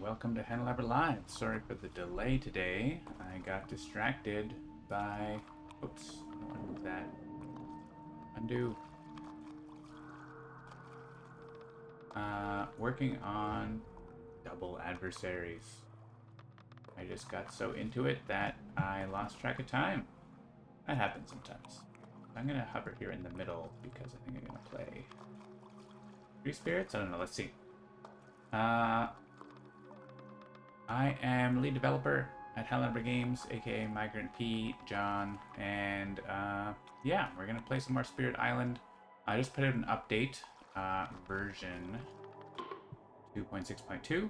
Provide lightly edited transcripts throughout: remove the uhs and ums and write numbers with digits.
welcome to Handelabra Live. Sorry for the delay today. I got distracted by... Oops, I don't want to move that. Undo. Working on double adversaries. I just got so into it that I lost track of time. That happens sometimes. I'm going to hover here in the middle because I think I'm going to play 3 spirits? I don't know, let's see. I am lead developer at Handelabra Games, aka Migrant P, John, and yeah, we're gonna play some more Spirit Island. I just put out an update, version 2.6.2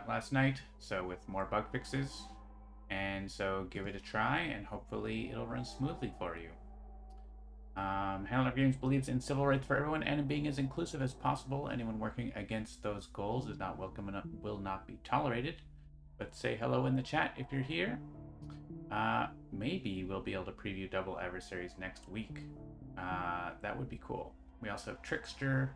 last night, so with more bug fixes, and so give it a try, and hopefully it'll run smoothly for you. Handelabra Games believes in civil rights for everyone and in being as inclusive as possible. Anyone working against those goals is not welcome and will not be tolerated. But say hello in the chat if you're here. Maybe we'll be able to preview double adversaries next week. That would be cool. We also have Trickster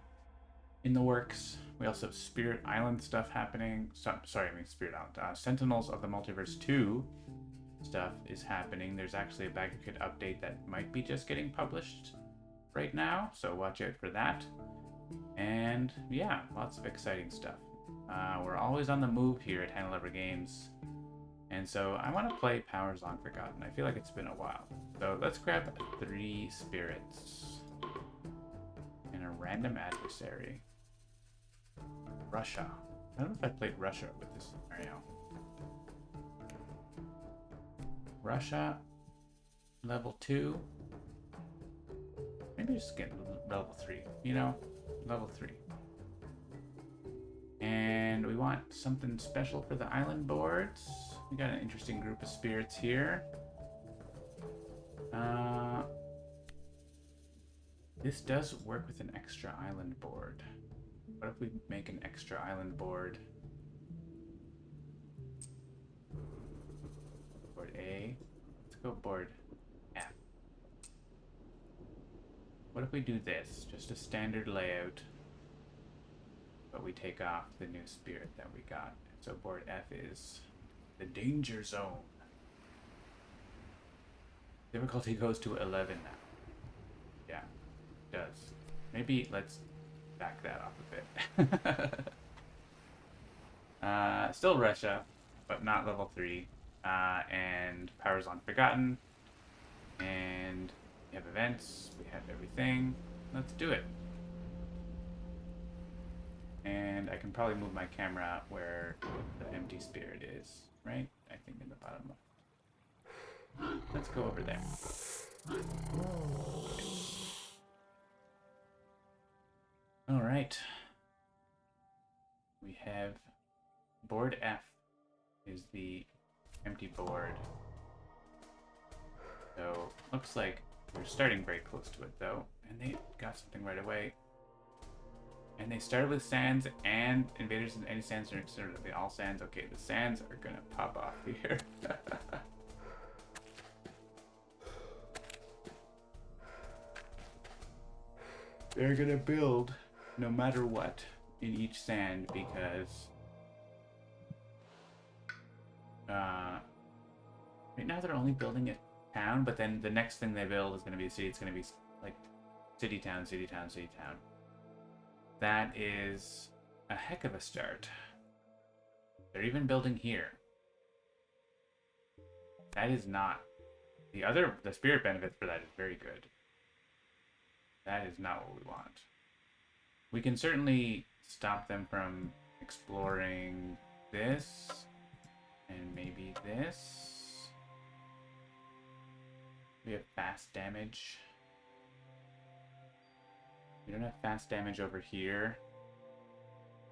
in the works. We also have Spirit Island stuff happening. Spirit Island. Sentinels of the Multiverse 2 stuff is happening. There's actually a Bagger Kit update that might be just getting published right now, so watch out for that. And yeah, lots of exciting stuff. We're always on the move here at Handelabra Games, and so I want to play Powers Long Forgotten. I feel like it's been a while. So let's grab 3 spirits and a random adversary. Russia. I don't know if I played Russia with this scenario. Russia, level 2. Maybe just get level 3, you know? Level 3. And we want something special for the island boards. We got an interesting group of spirits here. This does work with an extra island board. What if we make an extra island board? Board A. Let's go board F. What if we do this? Just a standard layout, but we take off the new spirit that we got. So board F is the danger zone. Difficulty goes to 11 now. Yeah, it does. Maybe let's back that off a bit. Still Russia, but not level 3. And Powers Long Forgotten. And we have events, we have everything. Let's do it. And I can probably move my camera where the empty spirit is, right? I think in the bottom left. Let's go over there. All right. We have board F is the empty board. So looks like we're starting very close to it though, and they got something right away. And they started with sands and invaders, and any sands are considered to be all sands. Okay, the sands are gonna pop off here. They're gonna build no matter what in each sand because right now they're only building a town, but then the next thing they build is gonna be a city. It's gonna be like city, town, city, town, city, town. That is a heck of a start. They're even building here. That is not... The spirit benefit for that is very good. That is not what we want. We can certainly stop them from exploring this. And maybe this. We have fast damage. We don't have fast damage over here,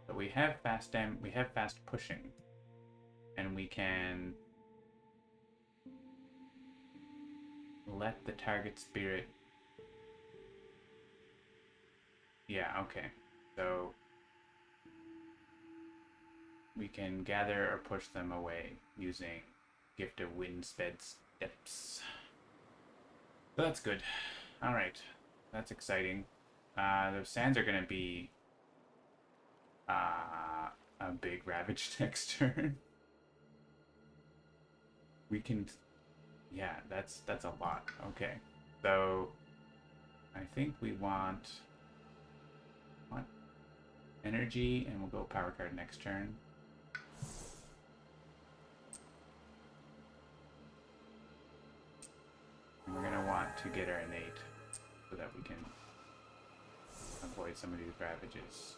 but we have fast pushing, and we can let the target spirit. Yeah, okay. So we can gather or push them away using Gift of Windsped Steps. So that's good. All right, that's exciting. Those sands are going to be a big ravage next turn. We can, yeah, that's a lot. Okay, so I think we want energy, and we'll go power card next turn. And we're gonna want to get our innate so that we can avoid some of these ravages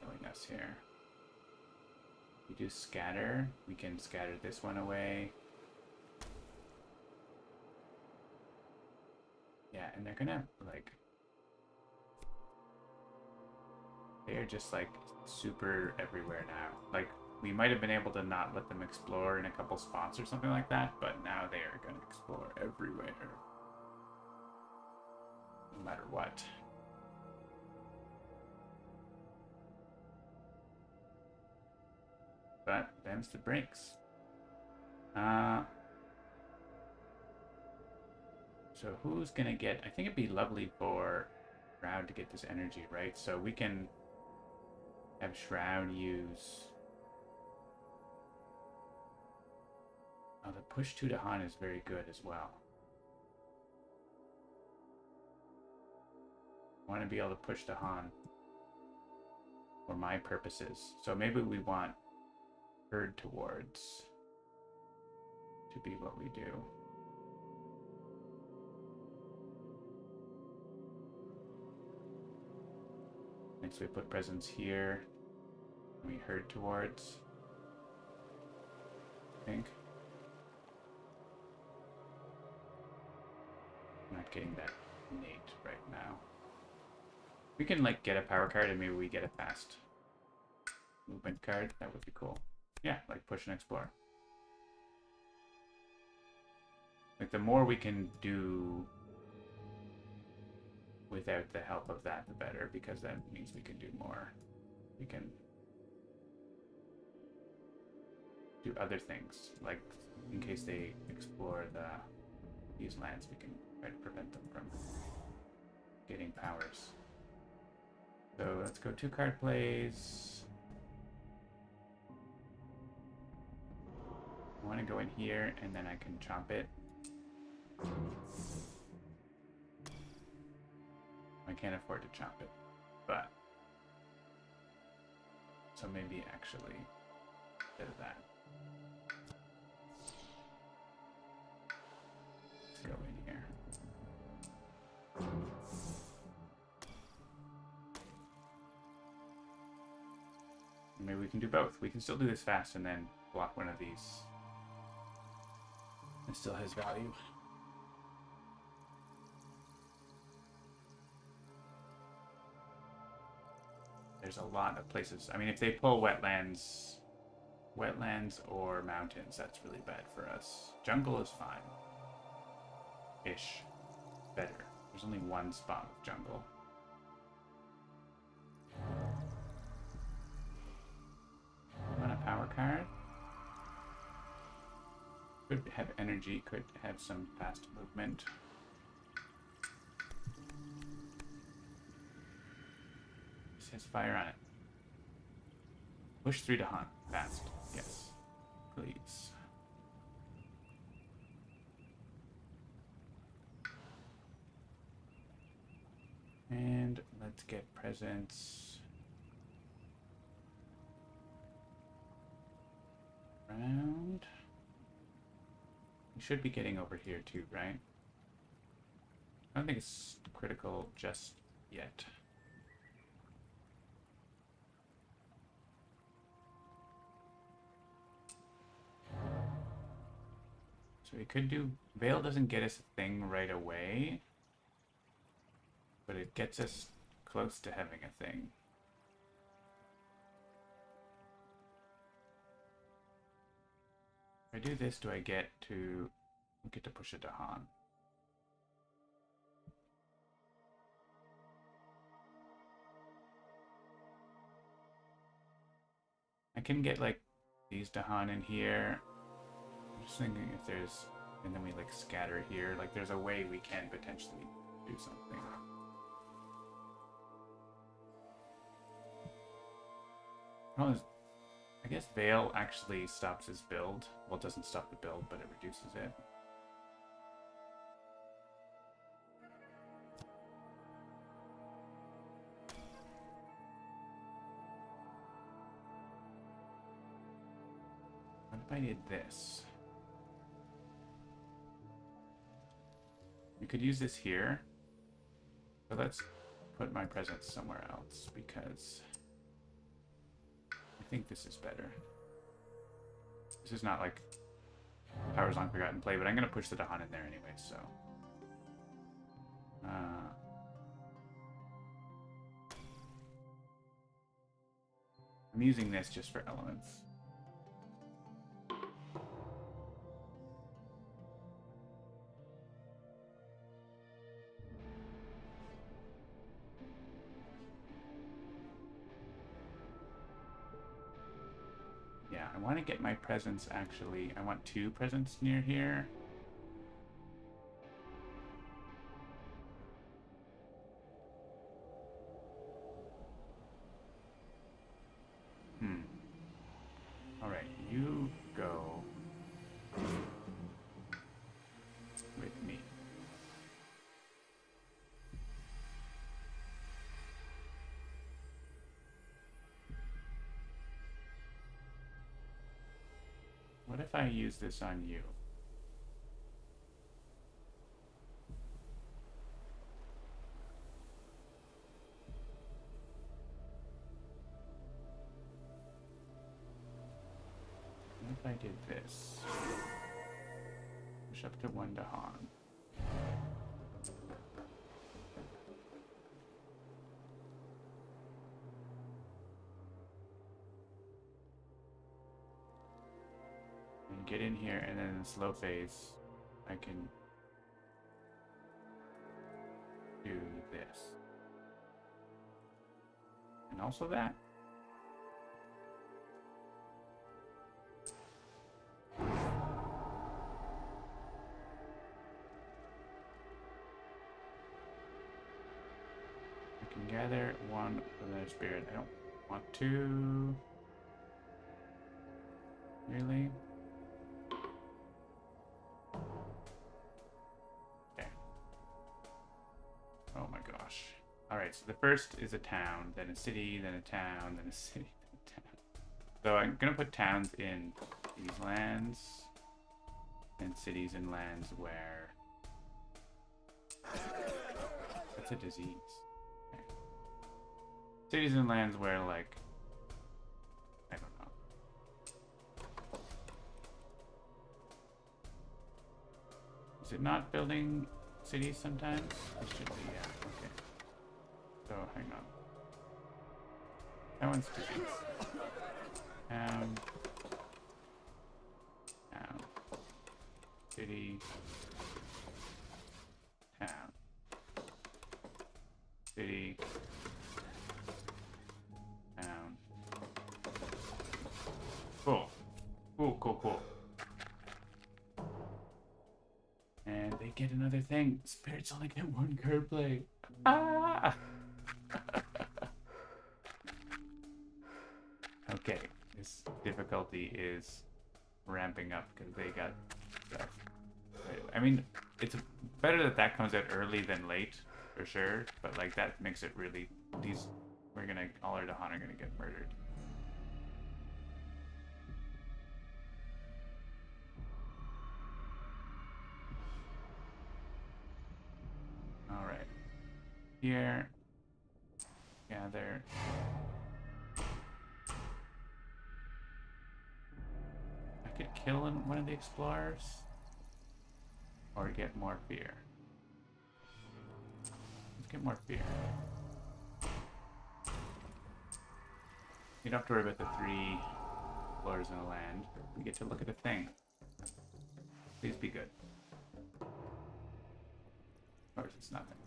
killing us here. We do scatter. We can scatter this one away. Yeah, and they're gonna like, they're just like super everywhere now. Like, we might have been able to not let them explore in a couple spots or something like that, but now they are gonna explore everywhere. No matter what. But them's the breaks. So who's gonna get? I think it'd be lovely for Shroud to get this energy, right? So we can have Shroud use. Oh, the push 2 to Han is very good as well. I want to be able to push to Han for my purposes. So maybe we want Herd towards to be what we do. Next we put presence here. And we herd towards. I think. I'm not getting that innate right now. We can like get a power card and maybe we get a fast movement card. That would be cool. Yeah, like push and explore. Like the more we can do without the help of that, the better, because that means we can do more. We can do other things, like in case they explore these lands, we can try to prevent them from getting powers. So let's go 2 card plays. I want to go in here and then I can chomp it. I can't afford to chomp it, but so maybe actually instead of that, let's go in here. Maybe we can do both. We can still do this fast and then block one of these. It still has value. There's a lot of places. I mean, if they pull wetlands or mountains, that's really bad for us. Jungle is fine. Ish. Better. There's only one spot of jungle. Want a power card? Could have energy, could have some fast movement. This has fire on it. Push 3 to Han. Fast. Yes. Please. And let's get presents. Round. We should be getting over here too, right? I don't think it's critical just yet. So we could do... Veil doesn't get us a thing right away, but it gets us close to having a thing. If I do this, do I get to push it to Han? I can get like these to Han in here. I'm just thinking if there's, and then we like scatter here, like there's a way we can potentially do something. Oh, I guess Veil actually stops his build. Well, it doesn't stop the build, but it reduces it. What if I did this? We could use this here. But let's put my presence somewhere else because I think this is better. This is not like Powers on Forgotten Play, but I'm going to push the Dahan in there anyway, so. I'm using this just for elements. Yeah, I want to get my presence actually. I want 2 presents near here. Alright, you go with me. What if I use this on you? What if I did this? Push up to 1 Dahan. And get in here, and then in slow phase, I can do this. And also that. I can gather 1 for the spirit. I don't want to. Really? Okay. Oh my gosh. Alright, so the first is a town, then a city, then a town, then a city, then a town. So I'm gonna put towns in these lands, and cities in lands where... That's a disease. Okay. Cities and lands where, like... I don't know. Is it not building cities sometimes? It should be, yeah. Okay. So, hang on. That one's disease. Town. City. Town. City. Town. Cool. Cool. And they get another thing. Spirits only get 1 card play. Ah! Okay, this difficulty is ramping up because they got stuff. I mean, it's better that comes out early than late, for sure. But like that makes it really all our Dahan are gonna get murdered. All right, here, gather. I could kill one of the explorers, or get more fear. Let's get more fear. You don't have to worry about the 3 explorers in a land. We get to look at a thing. Please be good. Of course, it's nothing.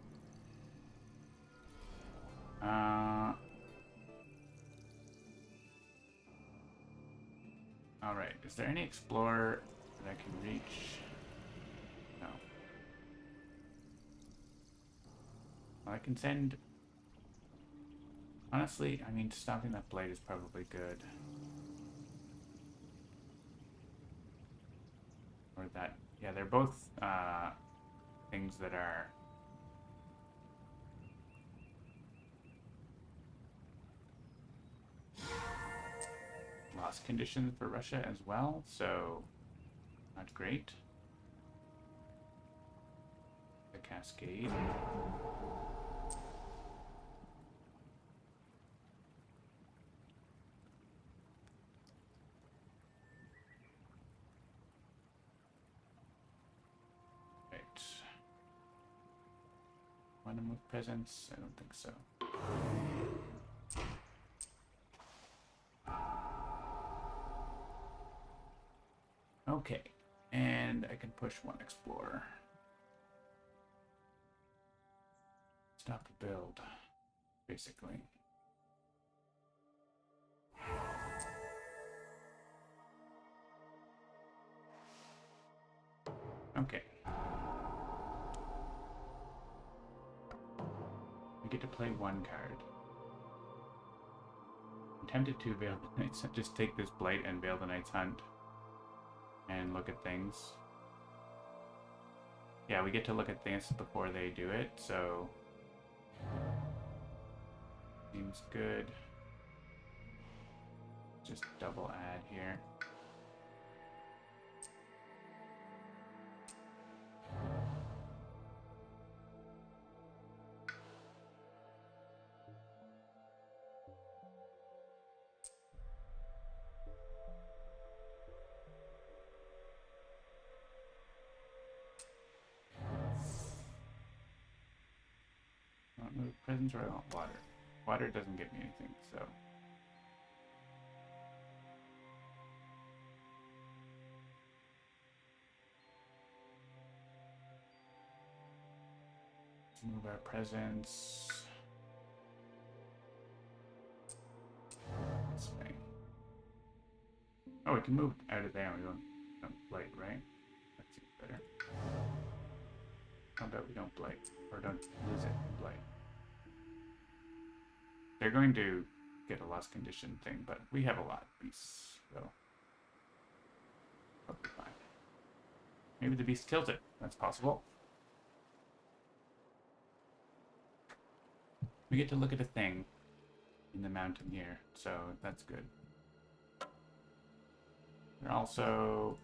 Alright, is there any explorer that I can reach? No. Well, I can send... Honestly, I mean, stopping that blade is probably good. that. Yeah, they're both things that are loss conditions for Russia as well, so not great. The cascade. Right. Want to move presence? I don't think so. Okay, and I can push one explorer. Stop the build, basically. Okay. We get to play one card. I'm tempted to Veil the Night's Hunt. Just take this Blight and Veil the Night's Hunt and look at things. Yeah, we get to look at things before they do it, so seems good. Just double add here. I don't move presence or I want water. Water doesn't get me anything, so. Let's move our presence this way. Oh, we can move out of there and we don't blight, right? That seems better. How about we don't blight, or don't lose it in blight? They're going to get a lost condition thing, but we have a lot of beasts, so that'll be fine. Maybe the beast kills it. That's possible. We get to look at a thing in the mountain here, so that's good. We're also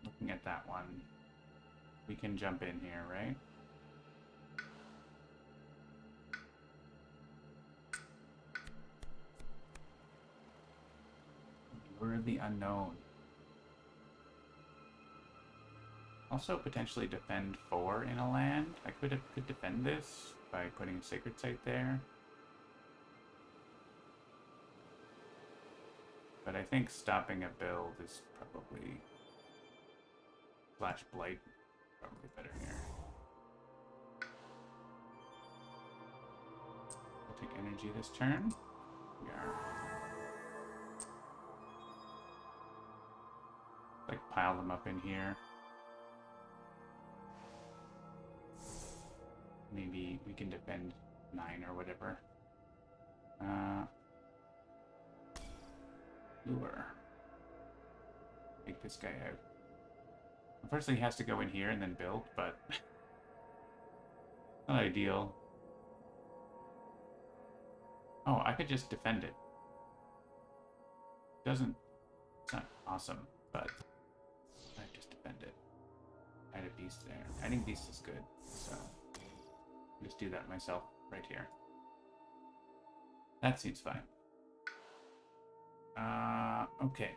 looking at that one. We can jump in here, right? We're the unknown. Also potentially defend 4 in a land. I could defend this by putting a sacred site there. But I think stopping a build is probably / blight probably better here. We'll take energy this turn. We are like pile them up in here. Maybe we can defend 9 or whatever. Lure. Take this guy out. Unfortunately, he has to go in here and then build, but not ideal. Oh, I could just defend it. It's not awesome, but I just defend it. Add a beast there. Adding beast is good, so I'll just do that myself right here. That seems fine. Okay.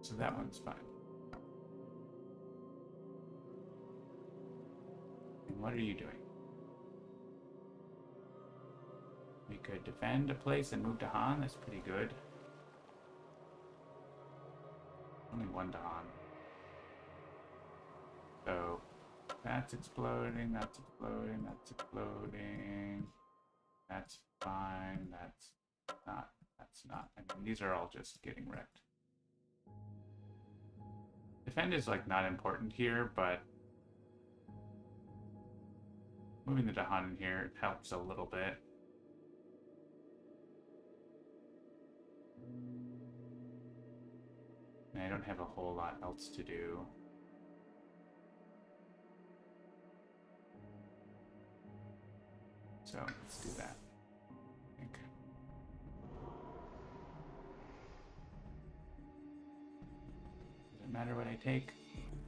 So that one's fine. And what are you doing? We could defend a place and move to Han. That's pretty good. Only 1 to Han. So that's exploding, that's exploding, that's exploding. That's fine, that's not. That's not. I mean, these are all just getting wrecked. Defend is like not important here, but moving the Dahan in here helps a little bit. And I don't have a whole lot else to do. So let's do that. I think. Does it matter what I take?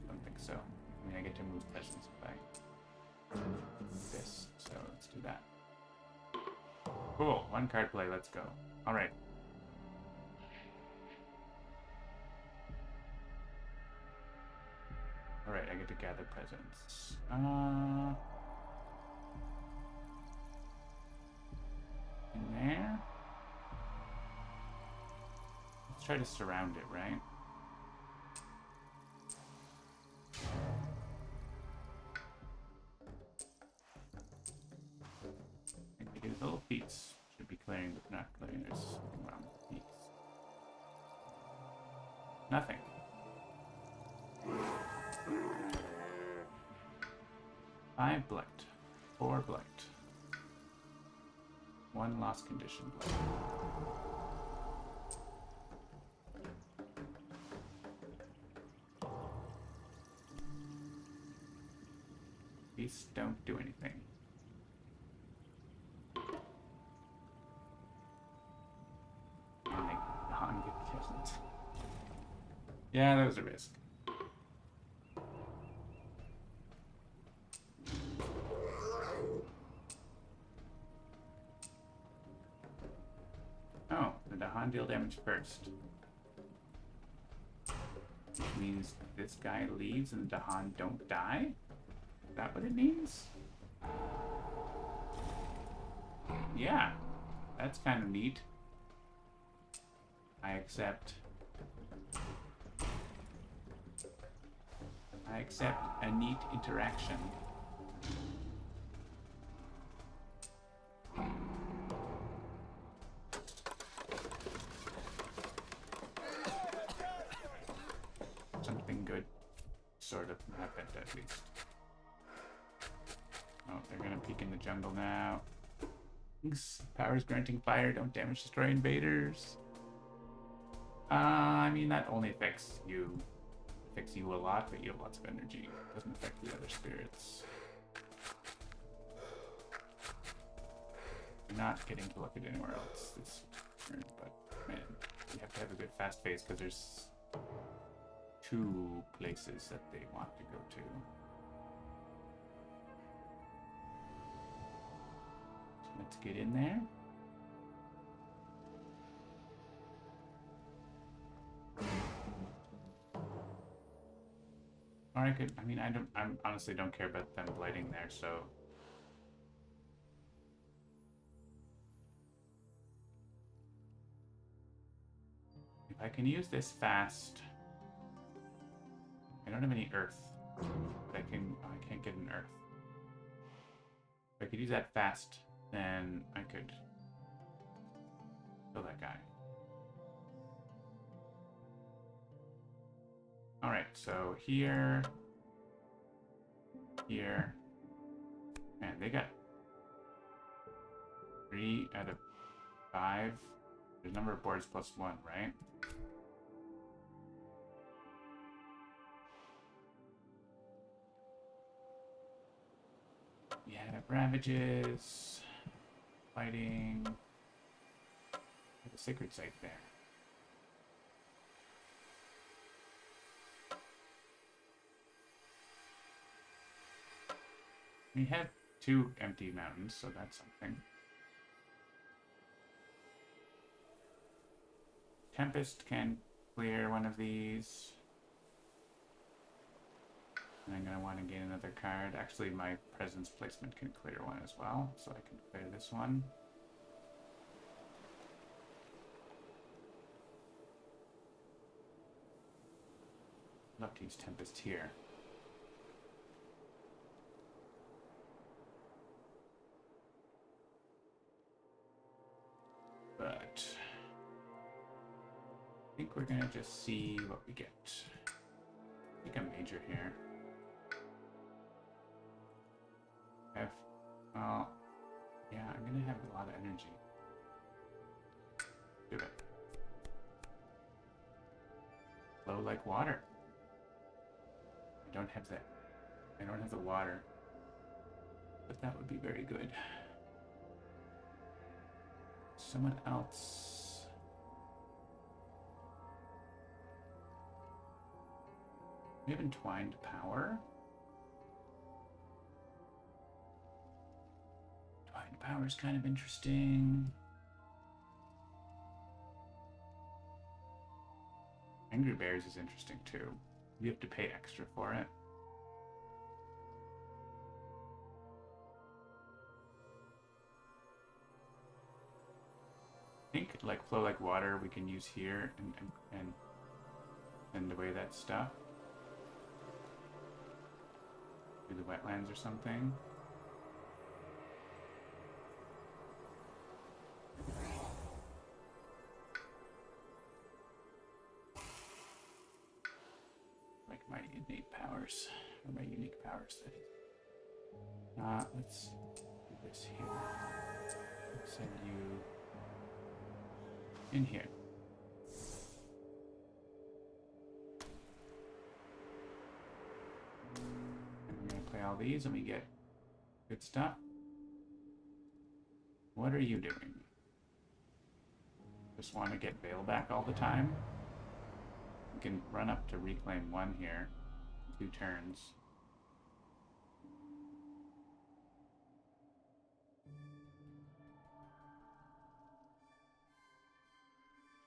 I don't think so. I mean, I get to move presents if I do this. So let's do that. Cool. One card play. Let's go. All right. All right. I get to gather presents. In there. Let's try to surround it, right? I think we do little feats. Should be clearing, but not clearing. There's something wrong with feats. Nothing. Five blight. 4 blight. 1 lost condition blight. These don't do anything. And they get killed. Yeah, that was a risk. Oh, the Dahan deal damage first. Which means this guy leaves and the Dahan don't die? Is that what it means? Yeah, that's kind of neat. I accept. I accept a neat interaction. Something good sort of happened at least. Oh, they're gonna peek in the jungle now. Powers granting fire, don't damage, destroy invaders. I mean, that only affects you. Affects you a lot, but you have lots of energy. It doesn't affect the other spirits. You're not getting to look at anywhere else this turn, but man, you have to have a good fast phase because there's 2 places that they want to go to. So let's get in there. Or I could, I mean, I honestly don't care about them blighting there, so. If I can use this fast. I don't have any earth, but I can't get an earth. If I could use that fast, then I could kill that guy. Alright, so here, man, they got 3 out of 5. There's number of boards plus 1, right? Yeah, ravages, fighting, the sacred site there. We have 2 empty mountains, so that's something. Tempest can clear one of these. And I'm going to want to gain another card. Actually, my presence placement can clear one as well, so I can clear this one. I'd love to use Tempest here. But I think we're gonna just see what we get. I think a major here. Well, yeah, I'm gonna have a lot of energy. Do it. flow like water. I don't have that. I don't have the water. But that would be very good. Someone else. We have entwined power. Entwined power is kind of interesting. Angry Bears is interesting too. You have to pay extra for it. I think like flow like water we can use here and the way that stuff. Do the wetlands or something. Like my innate powers, or my unique powers, that is. Let's do this here. Let's send you in here. And we're going to play all these and we get good stuff. What are you doing? Just want to get Veil back all the time? We can run up to reclaim 1 here. 2 turns.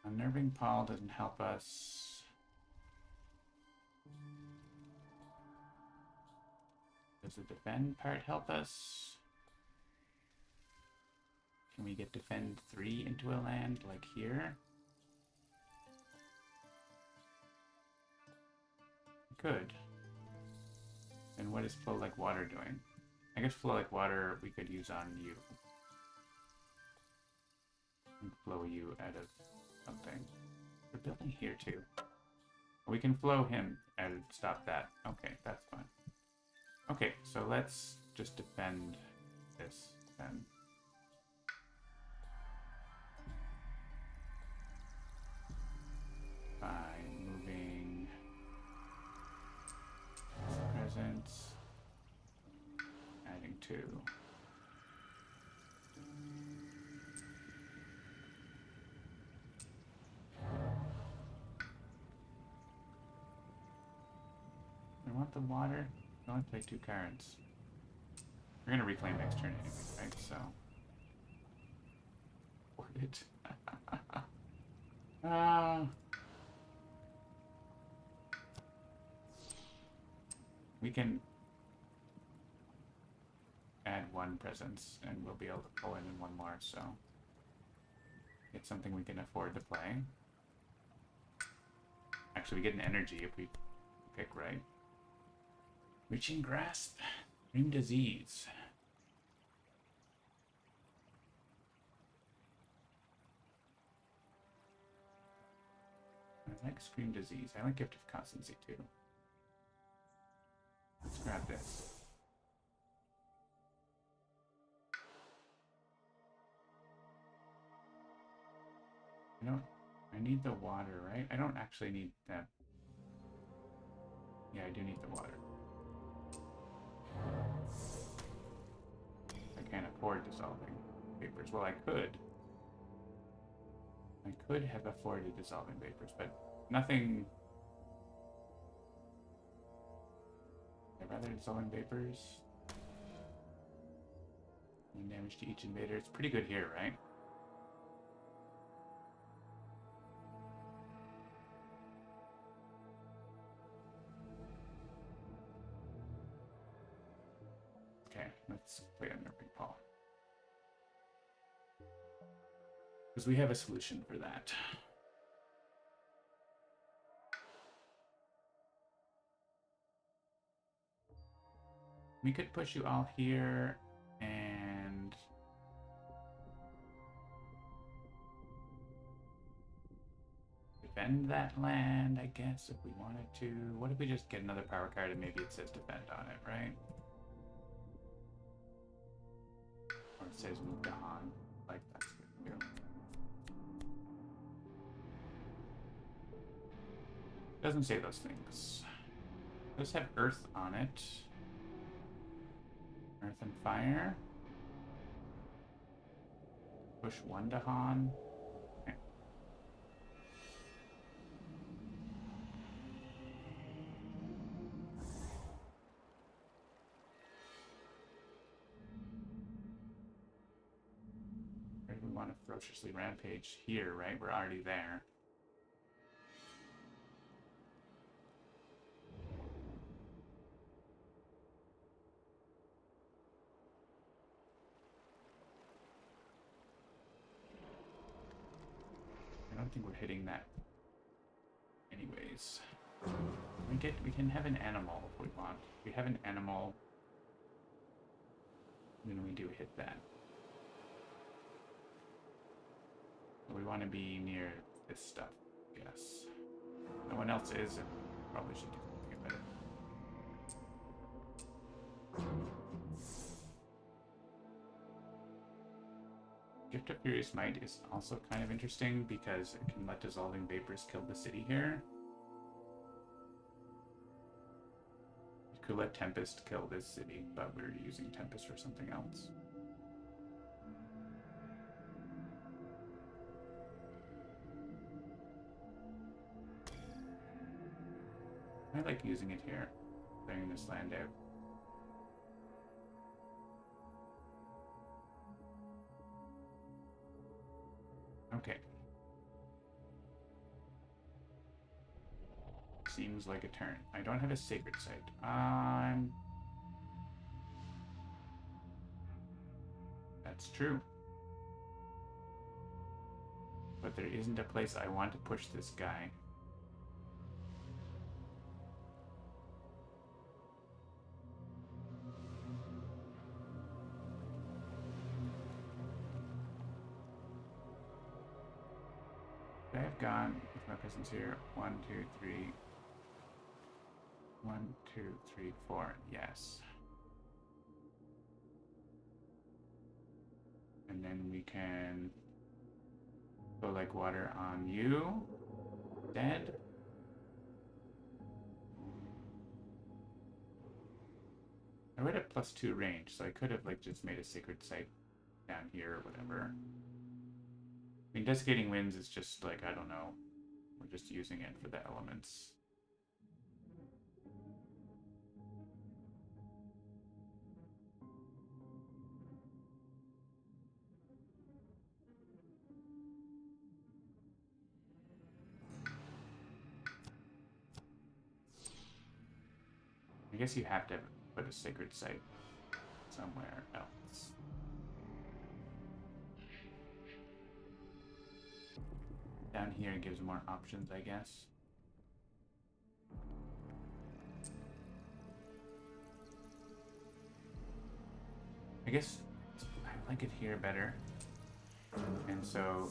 Unnerving Paul doesn't help us. Does the defend part help us? Can we get defend 3 into a land like here? Good. And what is Flow Like Water doing? I guess Flow Like Water we could use on you. And flow you out of something. We're building here too. We can flow him and stop that. Okay, that's fine. Okay, so let's just defend this then. By moving presence, adding 2. I want the water. I only play 2 cards. We're gonna reclaim next turn anyway, right? So, word it. We can add 1 presence, and we'll be able to pull in 1 more. So, it's something we can afford to play. Actually, we get an energy if we pick right. Reaching Grasp, Dream Disease. I like Scream Disease. I like Gift of Constancy too. Let's grab this. I need the water, right? I don't actually need that. Yeah, I do need the water. I can't afford dissolving vapors. Well, I could. I could have afforded dissolving vapors, but nothing. I'd rather dissolving vapors. 1 damage to each invader. It's pretty good here, right? Okay, let's play Unnerving Paul. Because we have a solution for that. We could push you all here and defend that land, I guess, if we wanted to. What if we just get another power card and maybe it says defend on it, right? Or it says move to Han. Like, that's good too. Doesn't say those things. It does have earth on it. Earth and fire. Push one to Han. Okay. Where do we want to ferociously rampage? Here, right? We're already there. I don't think we're hitting that anyways. We can have an animal if we want. If we have an animal, then we do hit that. But we want to be near this stuff, I guess. No one else is, and probably should do something about it. Gift of Furious Might is also kind of interesting because it can let dissolving vapors kill the city here. It could let Tempest kill this city, but we're using Tempest for something else. I like using it here, clearing this land out. Okay. Seems like a turn. I don't have a sacred site. That's true. But there isn't a place I want to push this guy. I have gone with my presence here. 1, 2, 3. 1, 2, 3, 4. Yes. And then we can go like water on you. Dead. I would have +2 range, so I could have like just made a sacred site down here or whatever. I mean, Desiccating Winds is just like, I don't know. We're just using it for the elements. I guess you have to put a sacred site somewhere else. Down here gives more options, I guess. I guess I like it here better. And so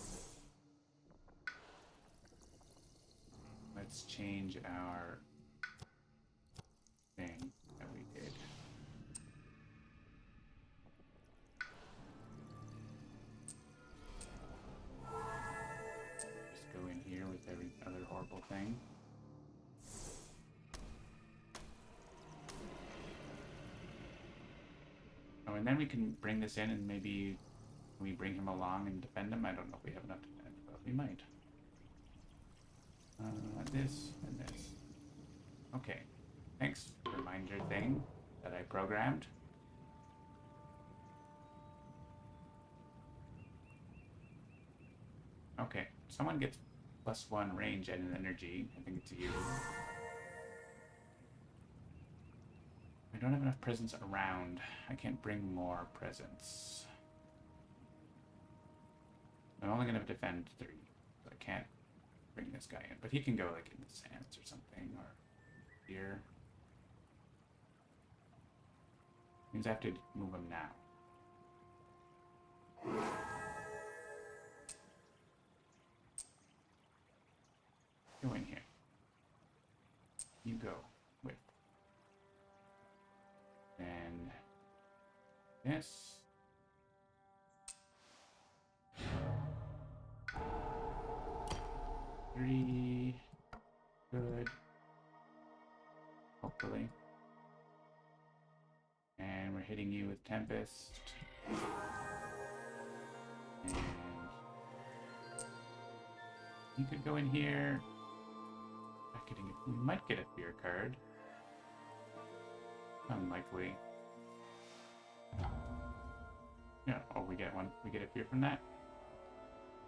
let's change our thing that we did. Just go in here with every other horrible thing. Oh, and then we can bring this in and maybe we bring him along and defend him. I don't know if we have enough to defend, but we might. This and this. Okay. Thanks, reminder thing that I programmed. Okay, someone gets +1 range and an energy. I think it's you. I don't have enough presence around. I can't bring more presence. I'm only going to defend 3. So I can't bring this guy in. But he can go like in the sands or something, or here. Means I have to move him now. Go in here. You go with. And this. Three. Good. hitting you with Tempest. And you could go in here. Not getting it. We might get a fear card. Unlikely. Yeah, oh, we get one. We get a fear from that?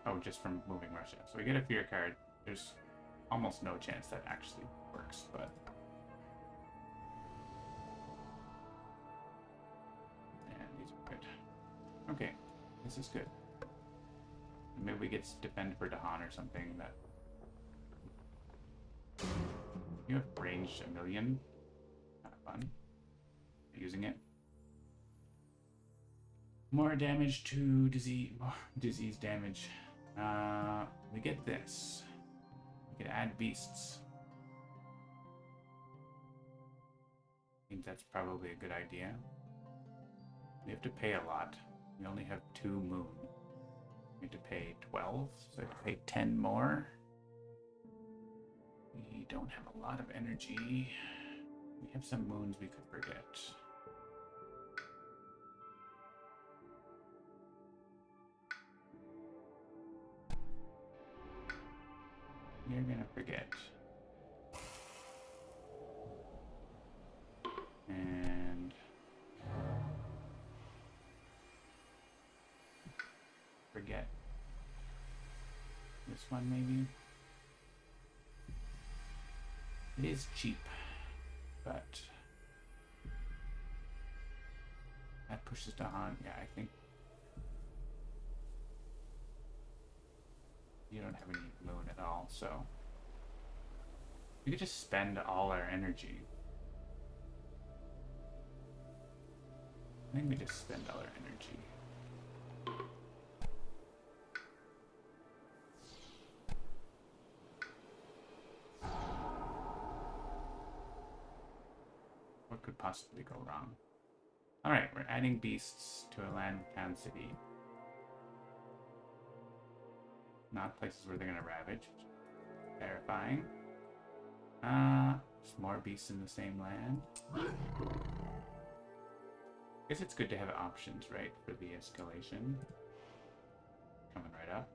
Oh, just from moving Russia. So we get a fear card. There's almost no chance that actually works, but... And these are good. Okay, this is good. Maybe we get defend for Dahan or something that... You have ranged 1,000,000. Kind of fun. Using it. More damage to disease. More disease damage. We get this. We can add beasts. I think that's probably a good idea. We have to pay a lot. We only have 2 moon. We have to pay 12, so I have to pay 10 more. We don't have a lot of energy. We have some moons we could forget. You're gonna forget. And forget this one maybe. It is cheap, but that pushes Dahan. Yeah, I think you don't have any moon at all, so we could just spend all our energy. I think we just spend all our energy. What could possibly go wrong? Alright, we're adding beasts to a land town city. Not places where they're gonna ravage. Terrifying. There's more beasts in the same land. Guess it's good to have options, right, for the escalation. Coming right up.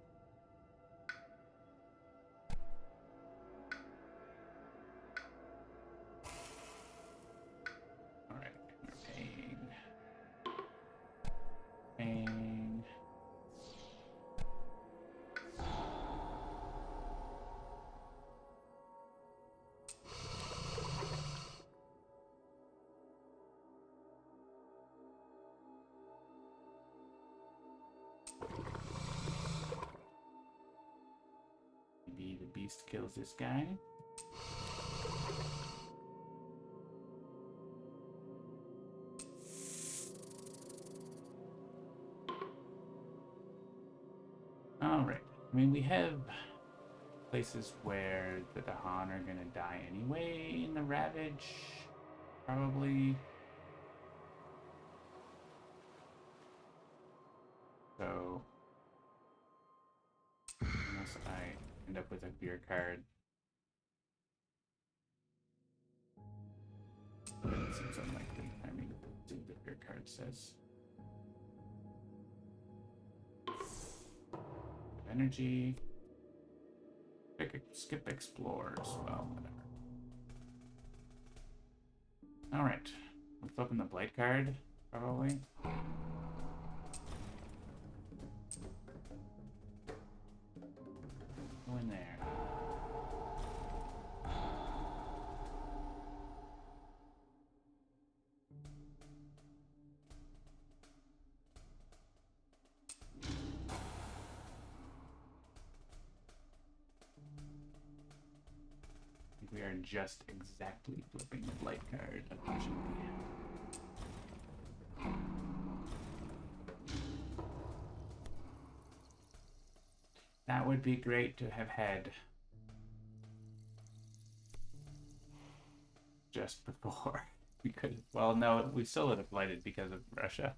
Alright, we're paying. Paying. Maybe the beast kills this guy. Alright. I mean, we have places where the Dahan are gonna die anyway in the Ravage. Probably. So, unless I end up with a fear card. But it seems unlikely. I mean, let's see what the fear card says. Energy. Skip explore as well, whatever. Alright. Let's open the Blight card, probably. Go in there. We are just exactly flipping the Blight card, unfortunately. That would be great to have had just before. We could have, well, no, we still would have blighted because of Russia.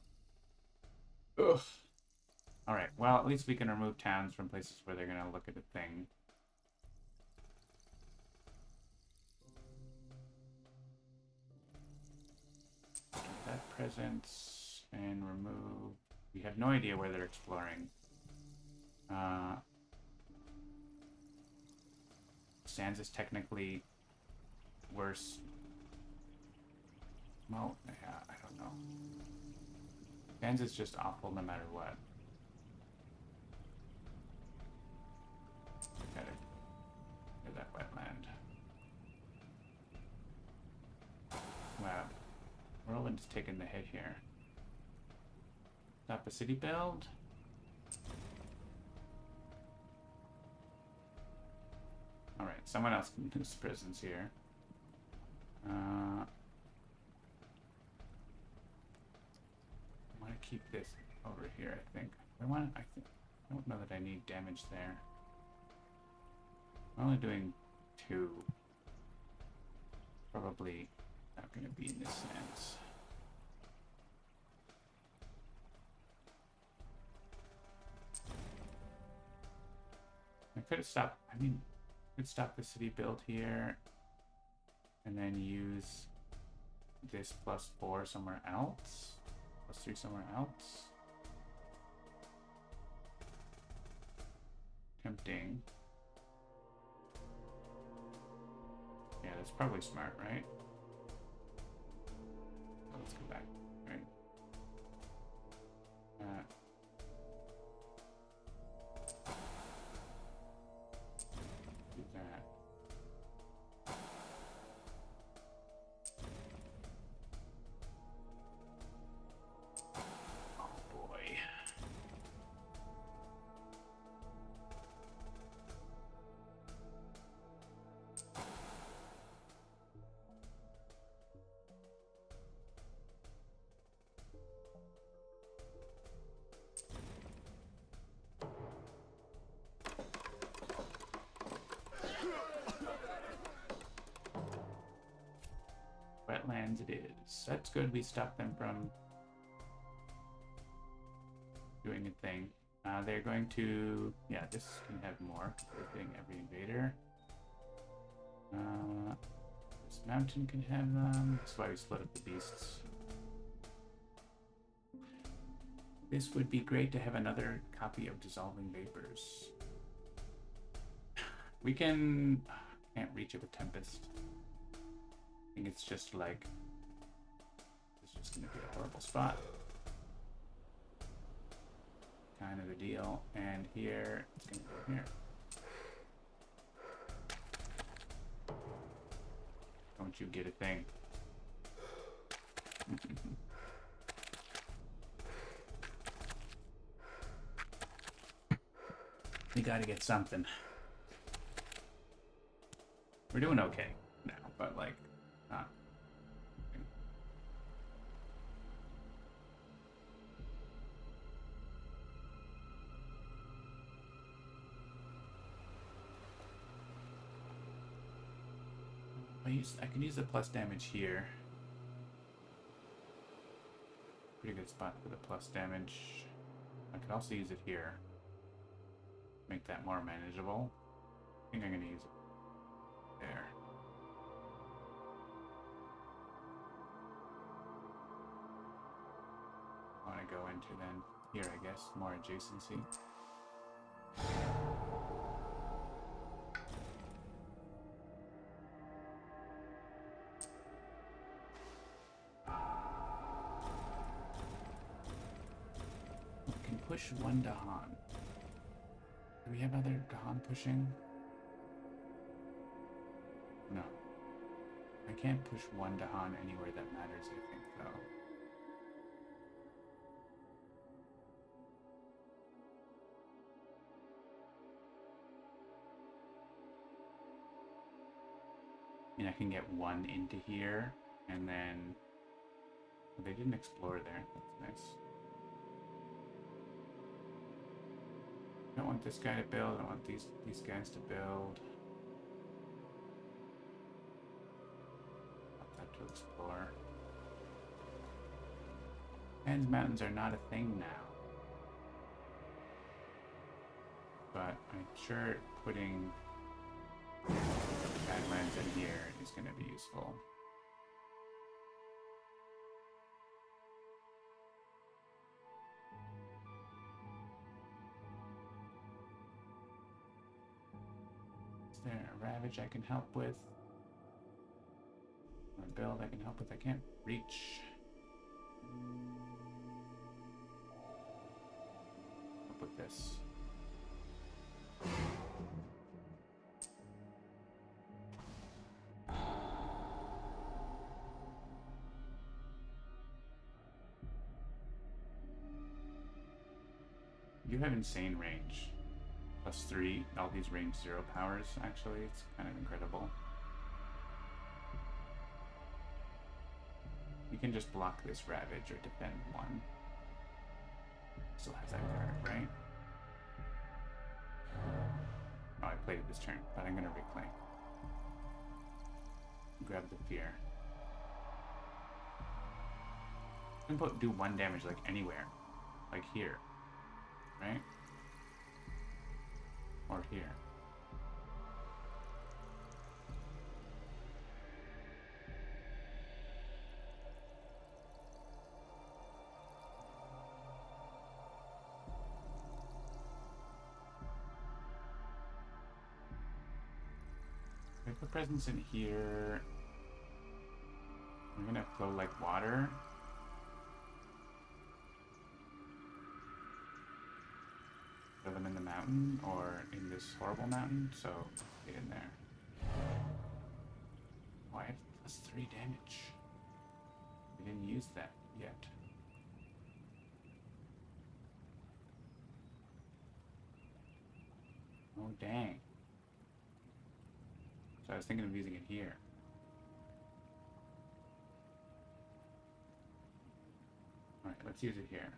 Ugh. Alright, well, at least we can remove towns from places where they're going to look at a thing. Keep that presence and remove. We have no idea where they're exploring. Sands is technically worse. Well, yeah, I don't know. Sands is just awful no matter what. Gotta get that wetland. Wow. Whirlwind's taking the hit here. Stop a city build. Alright, someone else can lose presence here. I want to keep this over here, I think. I don't know that I need damage there. I'm only doing 2. Probably not going to be in this sense. I could have stopped, could stop the city build here and then use this +4 somewhere else. +3 somewhere else. Tempting. Yeah, that's probably smart, right? Let's go back, right? Do that. Oh boy. Wetlands it is. That's good. We stopped them from doing a thing. They're going to... Yeah, this can have more. They're getting every invader. This mountain can have them. That's why we split up the beasts. This would be great to have another copy of Dissolving Vapors. We can... Can't reach it with Tempest. I think it's just like... It's just going to be a horrible spot. Kind of a deal. And here, it's going to go here. Don't you get a thing? We gotta get something. We're doing okay now, but like, not. I can use the plus damage here. Pretty good spot for the plus damage. I could also use it here. Make that more manageable. I think I'm gonna use it there. I want to go into then here, I guess, more adjacency. Push one Dahan. Do we have other Dahan pushing? No. I can't push one Dahan anywhere that matters, I think, though. I mean, I can get one into here, and then... Well, they didn't explore there. That's nice. I don't want this guy to build, I don't want these guys to build. I want that to explore. Hands Mountains are not a thing now. But I'm sure putting Badlands in here is going to be useful. there a ravage I can help with? Or a build I can help with? I can't reach. Help with this. You have insane range. +3, all these range 0 powers, actually. It's kind of incredible. You can just block this ravage or defend 1. Still has that card, right? Oh, I played it this turn, but I'm gonna reclaim. Grab the fear. You can do 1 damage like anywhere. Like here. Right? Or here. We have the presence in here. We're gonna flow like water. Throw them in the mountain or in this horrible mountain, so get in there. Oh, I have +3 damage. We didn't use that yet. Oh, dang. So I was thinking of using it here. Alright, let's use it here.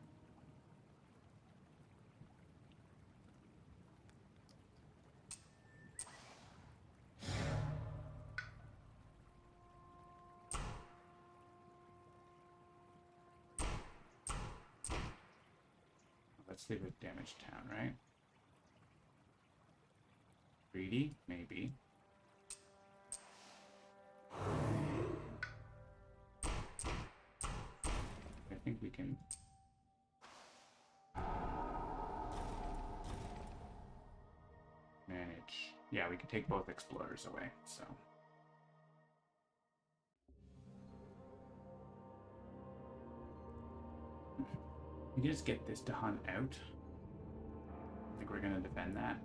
Let's leave it damaged town, right? Greedy? Maybe. I think we can... manage. Yeah, we can take both explorers away, so... We can just get this to hunt out. I think we're gonna defend that.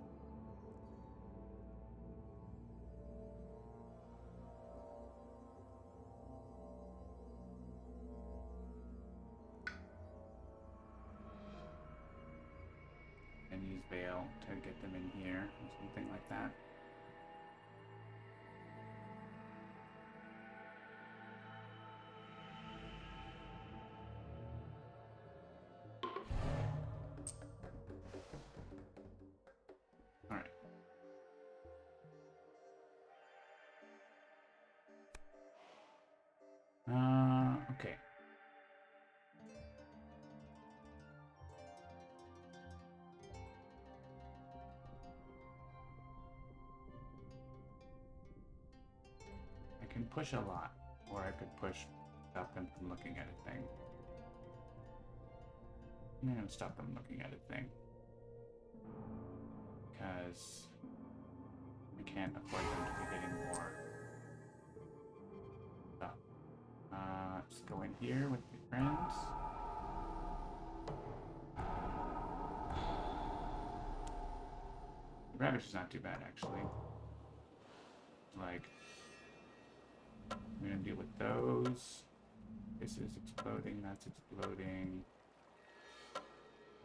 And use Veil to get them in here, or something like that. Okay. I can push a lot, or I could push, stop them from looking at a thing. I'm gonna stop them looking at a thing. Because we can't afford them to be getting more. So, let's go in here with my friends. The Ravage is not too bad, actually. Like, I'm gonna deal with those. This is exploding, that's exploding.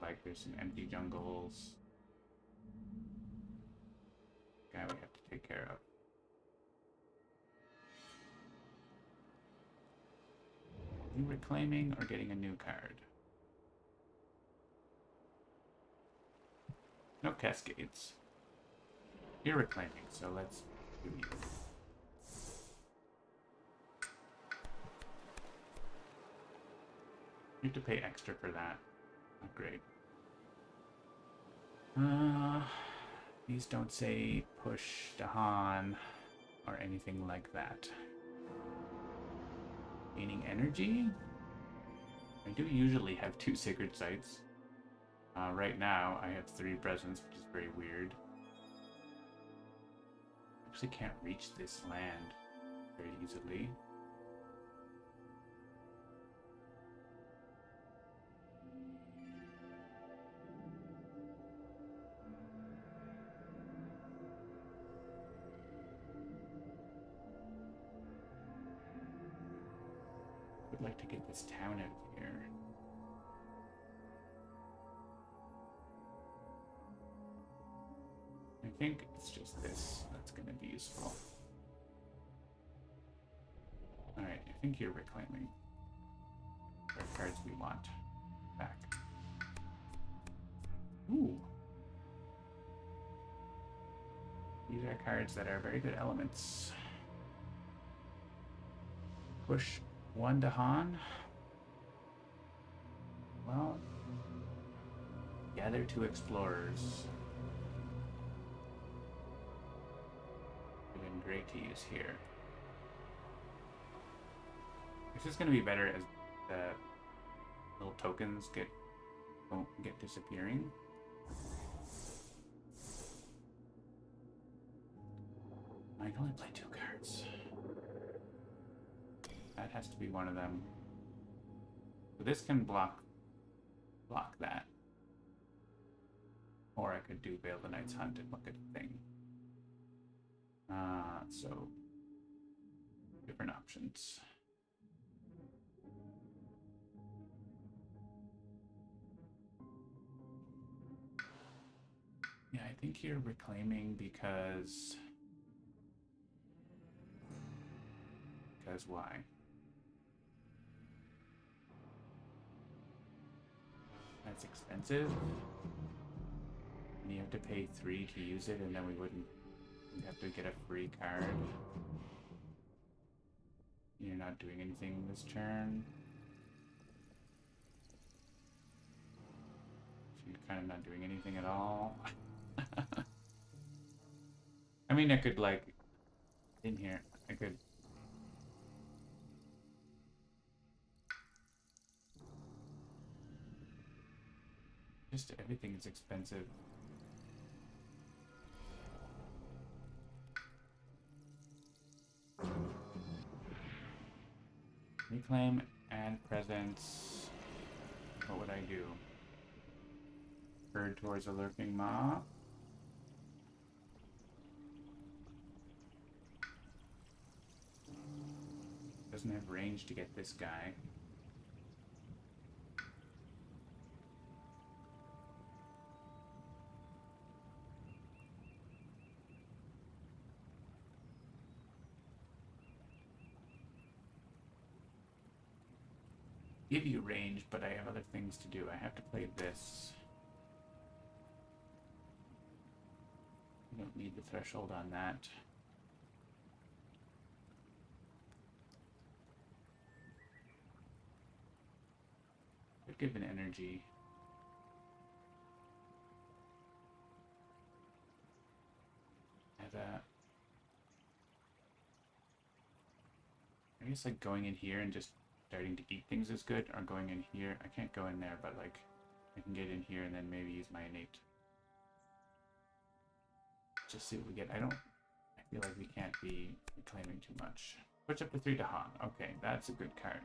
Like, there's some empty jungles. Guy we have to take care of. Are you reclaiming or getting a new card? No cascades. You're reclaiming, so let's do you. You have to pay extra for that. Oh, great. These don't say push Dahan or anything like that. Gaining energy? I do usually have 2 sacred sites. Right now I have 3 presents, which is very weird. Actually can't reach this land very easily. Would like to get this town out of here. I think it's just this that's going to be useful. Alright, I think you're reclaiming our cards we want back. Ooh. These are cards that are very good elements. Push 1 to Han. Well, gather 2 explorers. Would have been great to use here. This is going to be better as the little tokens don't get disappearing. I can only play 2 cards. That has to be one of them. So this can block that. Or I could do Veil the Night's Hunt and look at a thing. So different options. Yeah, I think you're reclaiming because why? That's expensive. And you have to pay 3 to use it, and then we'd have to get a free card. You're not doing anything this turn. So you're kind of not doing anything at all. I mean, I could, like, in here, I could... Just everything is expensive. Reclaim, add presence. What would I do? Herd towards a lurking mob. Doesn't have range to get this guy. Give you range, but I have other things to do. I have to play this. I don't need the threshold on that. Could give an energy. Have a... I guess like going in here and just starting to eat things is good, or going in here. I can't go in there, but like I can get in here and then maybe use my innate. Just see what we get. I feel like we can't be reclaiming too much. Push up to 3 to Han. Okay, that's a good card.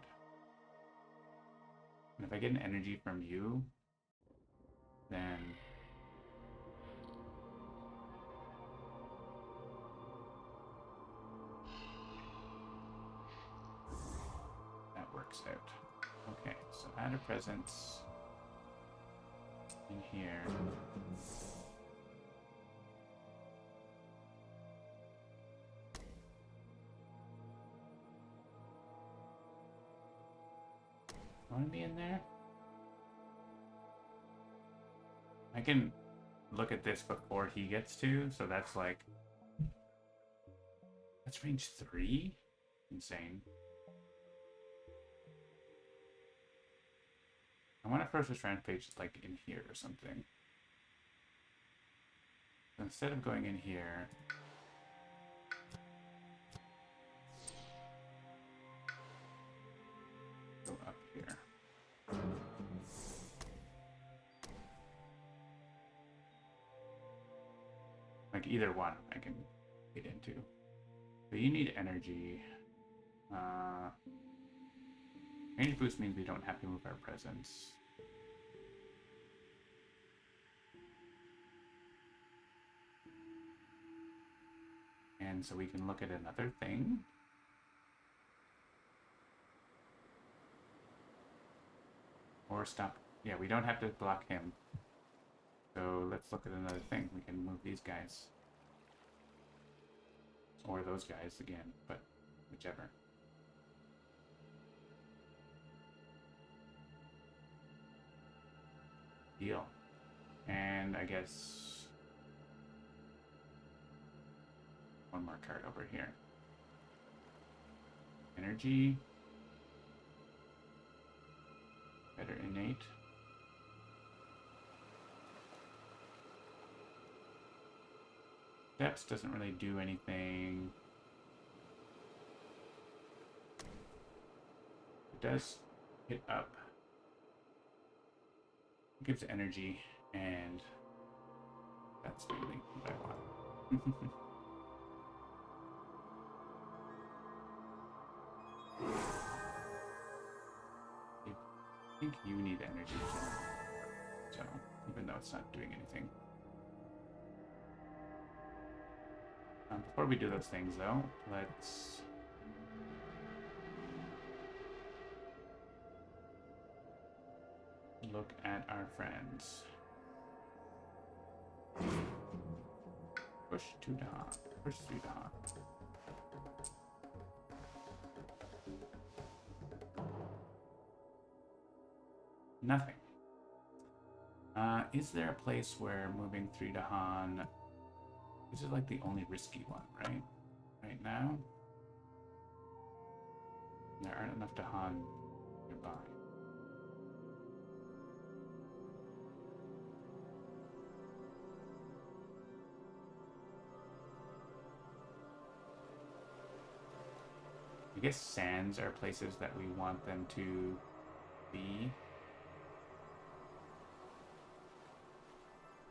And if I get an energy from you, then that works out. Okay, so add a presence in here. Want to be in there? I can look at this before he gets to, so that's like... That's range 3? Insane. I want to Ferocious Rampage like in here or something. So instead of going in here... Go up here. Like either one, I can get into. But you need energy. Range boost means we don't have to move our presence. And so we can look at another thing. Or stop. Yeah, we don't have to block him. So let's look at another thing. We can move these guys. Or those guys again, but whichever. Deal. And I guess one more card over here. Energy. Better innate. Depths doesn't really do anything. It does hit up. It gives energy, and that's really what I want. I think you need energy too. So, even though it's not doing anything. Before we do those things, though, let's look at our friends. Push to dawn. Push to dawn. Nothing. Is there a place where moving 3 Dahan... This is like the only risky one, right? Right now? There aren't enough Dahan nearby. I guess sands are places that we want them to be.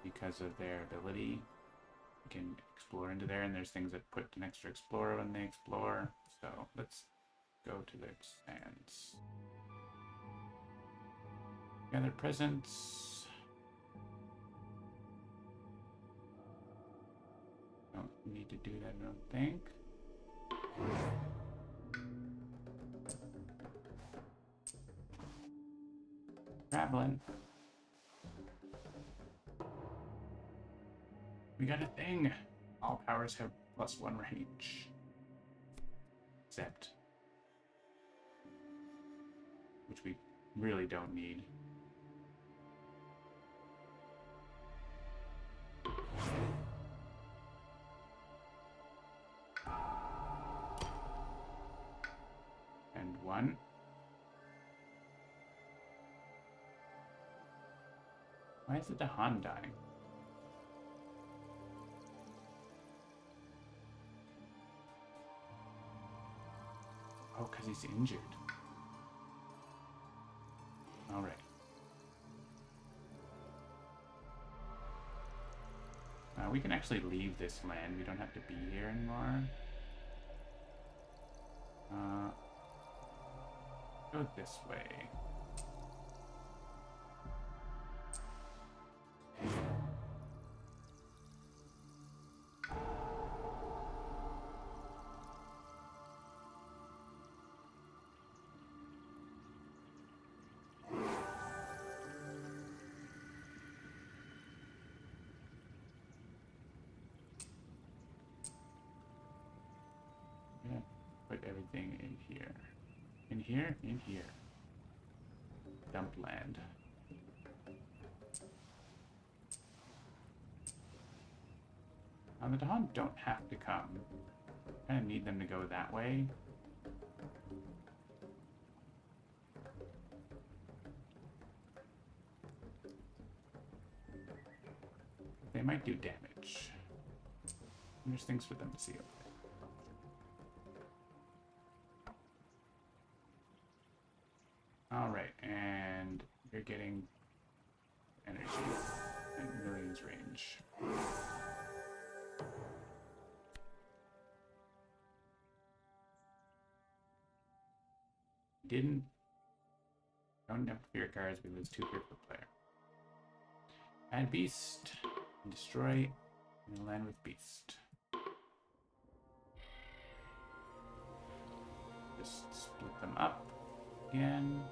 Because of their ability. We can explore into there, and there's things that put an extra explorer when they explore. So let's go to the sands. Gather presents. Don't need to do that, I don't think. Traveling. We got a thing. All powers have +1 range. Except. Which we really don't need. And 1. Why is it the Han dying? Oh, because he's injured. All right. We can actually leave this land. We don't have to be here anymore. Go this way. Put everything in here. In here? In here. Dump land. The Dahan don't have to come. I kind of need them to go that way. They might do damage. And there's things for them to see over there. Alright, and you're getting energy and millions range. Didn't. Don't have fear cards. We lose 2 fear per player. Add beast. And destroy. And land with beast. Just split them up again.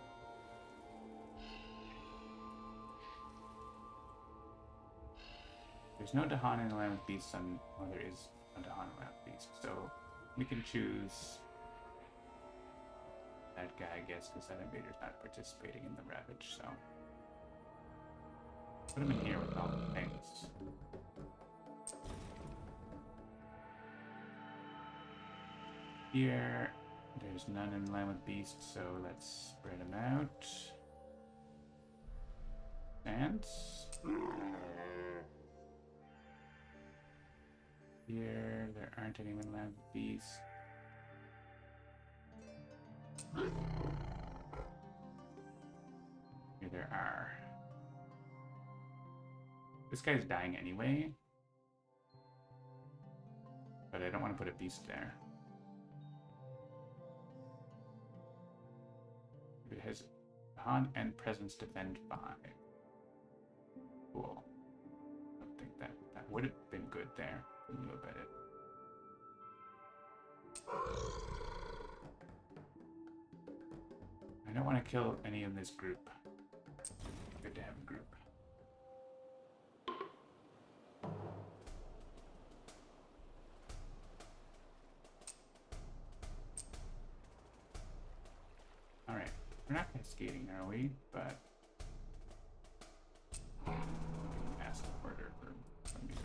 There's no Dahan in the land with beasts on. Well, there is a Dahan in the land with beasts. So we can choose that guy, I guess, because that invader's not participating in the Ravage, so. Put him in here with all the things. Here, there's none in land with beasts, so let's spread them out. Sands. Here, there aren't any in land with beasts. Here there are. This guy's dying anyway. But I don't want to put a beast there. It has Han and presence defend 5. Cool. I don't think that would have been good there. We knew about it. I don't want to kill any of this group. Good to have a group. Alright, we're not cascading, are we? But we can ask the order for some reason.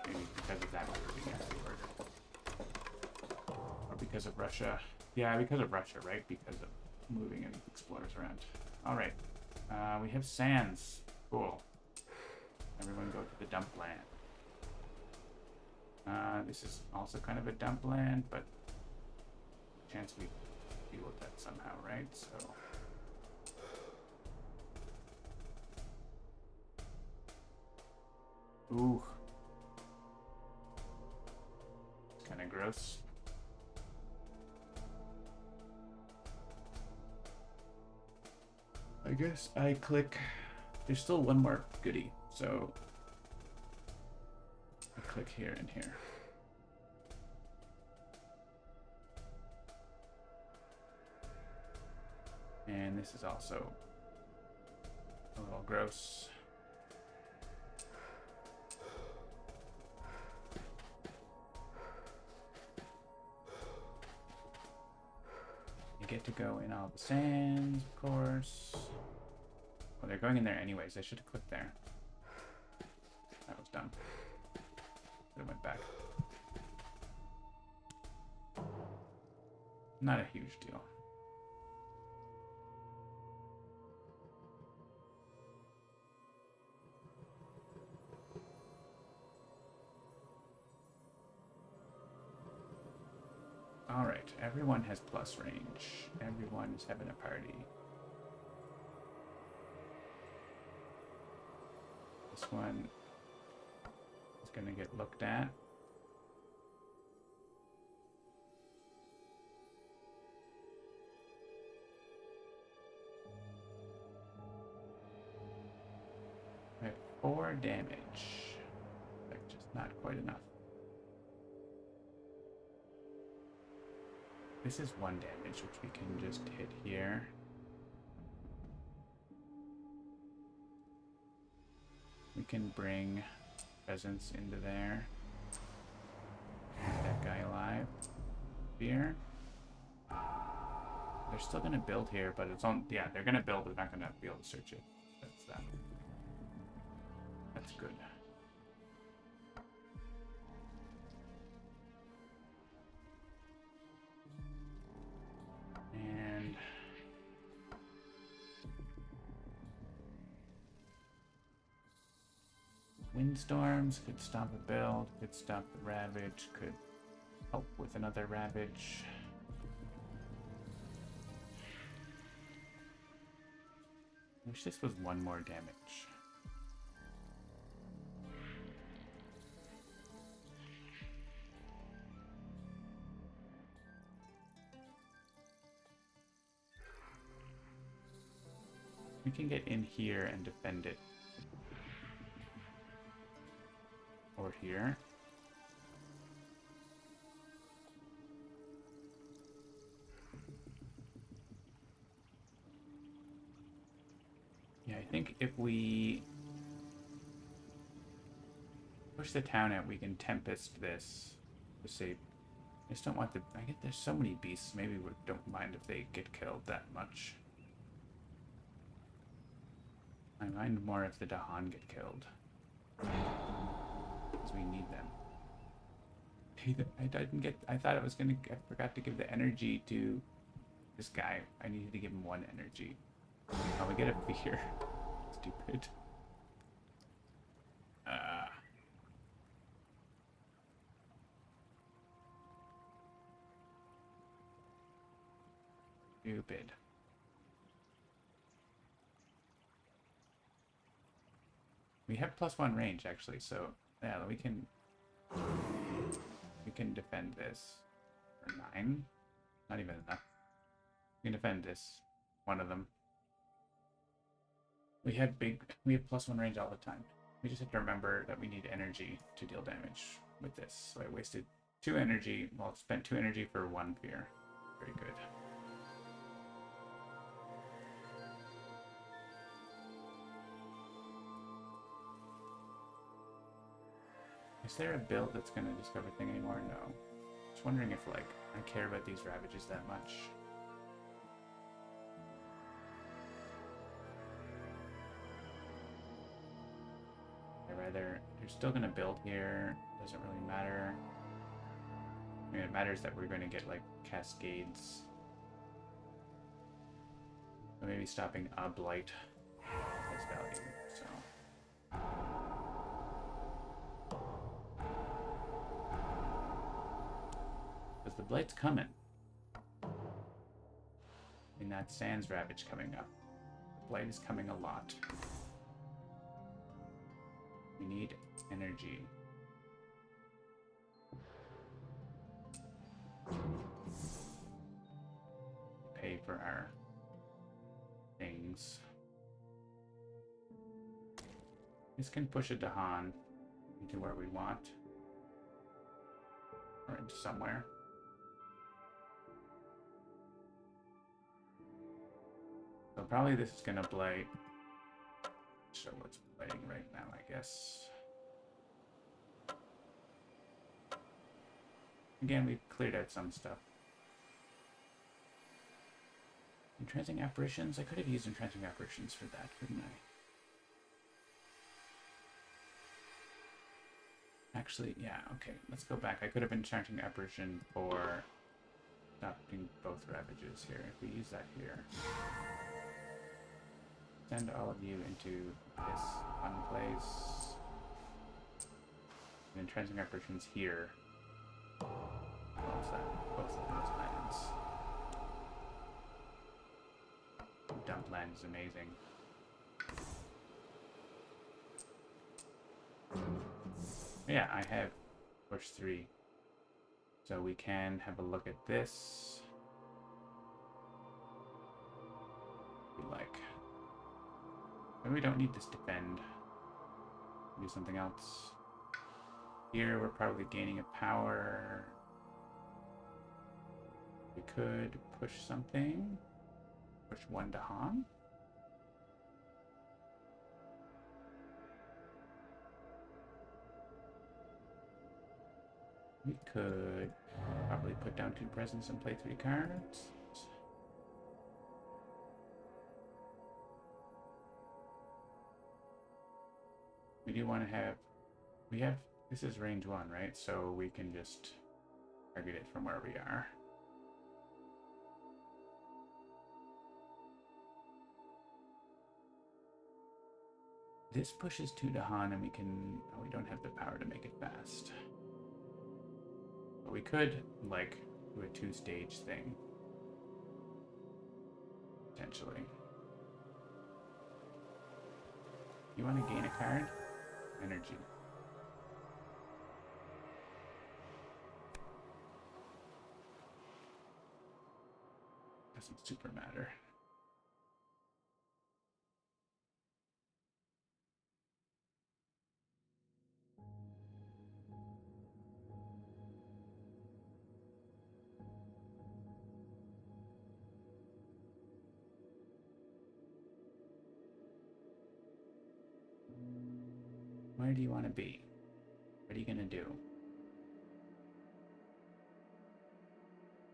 Maybe because of that we're being asked the order. Or because of Russia. Yeah, because of Russia, right? Because of moving and explorers around. Alright. We have sands. Cool. Everyone go to the dump land. This is also kind of a dump land, but chance we deal with that somehow, right? So ooh. It's kind of gross. I guess I click. There's still one more goodie, so I click here and here. And this is also a little gross. You get to go in all the sands, of course. Well, they're going in there anyways. I should have clicked there. That was dumb. Should have went back. Not a huge deal. Alright, everyone has plus range. Everyone is having a party. This one is gonna get looked at. I have 4 damage. Like, just not quite enough. This is 1 damage, which we can just hit here. We can bring peasants into there. Keep that guy alive. Here. They're still gonna build here, but it's on. Yeah, they're gonna build, but they're not gonna be able to search it. That's that. That's good. And windstorms could stop a build, could stop the ravage, could help with another ravage. I wish this was 1 more damage. We can get in here and defend it. Or here. Yeah, I think if we push the town out, we can Tempest this to save. I just don't want the... I get there's so many beasts. Maybe we don't mind if they get killed that much. I mind more if the Dahan get killed. Because we need them. I didn't get... I thought I was gonna... I forgot to give the energy to this guy. I needed to give him 1 energy. Oh, we get a fear. Stupid. Stupid. We have +1 range actually, so yeah, we can defend this for 9. Not even enough. We can defend this. One of them. We have +1 range all the time. We just have to remember that we need energy to deal damage with this. So I wasted 2 energy. Well, spent 2 energy for 1 fear. Very good. Is there a build that's going to discover thing anymore? No. Just wondering if, like, I care about these ravages that much. I'd rather... You're still going to build here. Doesn't really matter. I mean, it matters that we're going to get, like, cascades. So maybe stopping a blight has value, so... Because the blight's coming. And that Sans Ravage coming up. The blight is coming a lot. We need energy. Pay for our things. This can push a Dahan into where we want. Or into somewhere. So probably this is gonna blight. Show what's blighting right now, I guess. Again, we've cleared out some stuff. Entrancing Apparitions? I could have used Entrancing Apparitions for that, couldn't I? Actually, yeah, okay. Let's go back. I could have Enchanting Apparition for stopping both Ravages here. If we use that here. Send all of you into this fun place. And Entrancing Apparitions here. What was that? Both of those lands. Dump land is amazing. Yeah, I have push 3. So we can have a look at this. We like. Maybe we don't need this defend. Do something else. Here we're probably gaining a power. We could push something. Push 1 to Han. We could probably put down 2 presents and play 3 cards. We do want to have... We have... This is range 1, right? So we can just target it from where we are. This pushes 2 to Han and we can... Oh, we don't have the power to make it fast. But we could, like, do a 2-stage thing. Potentially. You want to gain a card? Energy. Doesn't super matter. Where do you want to be? What are you gonna do?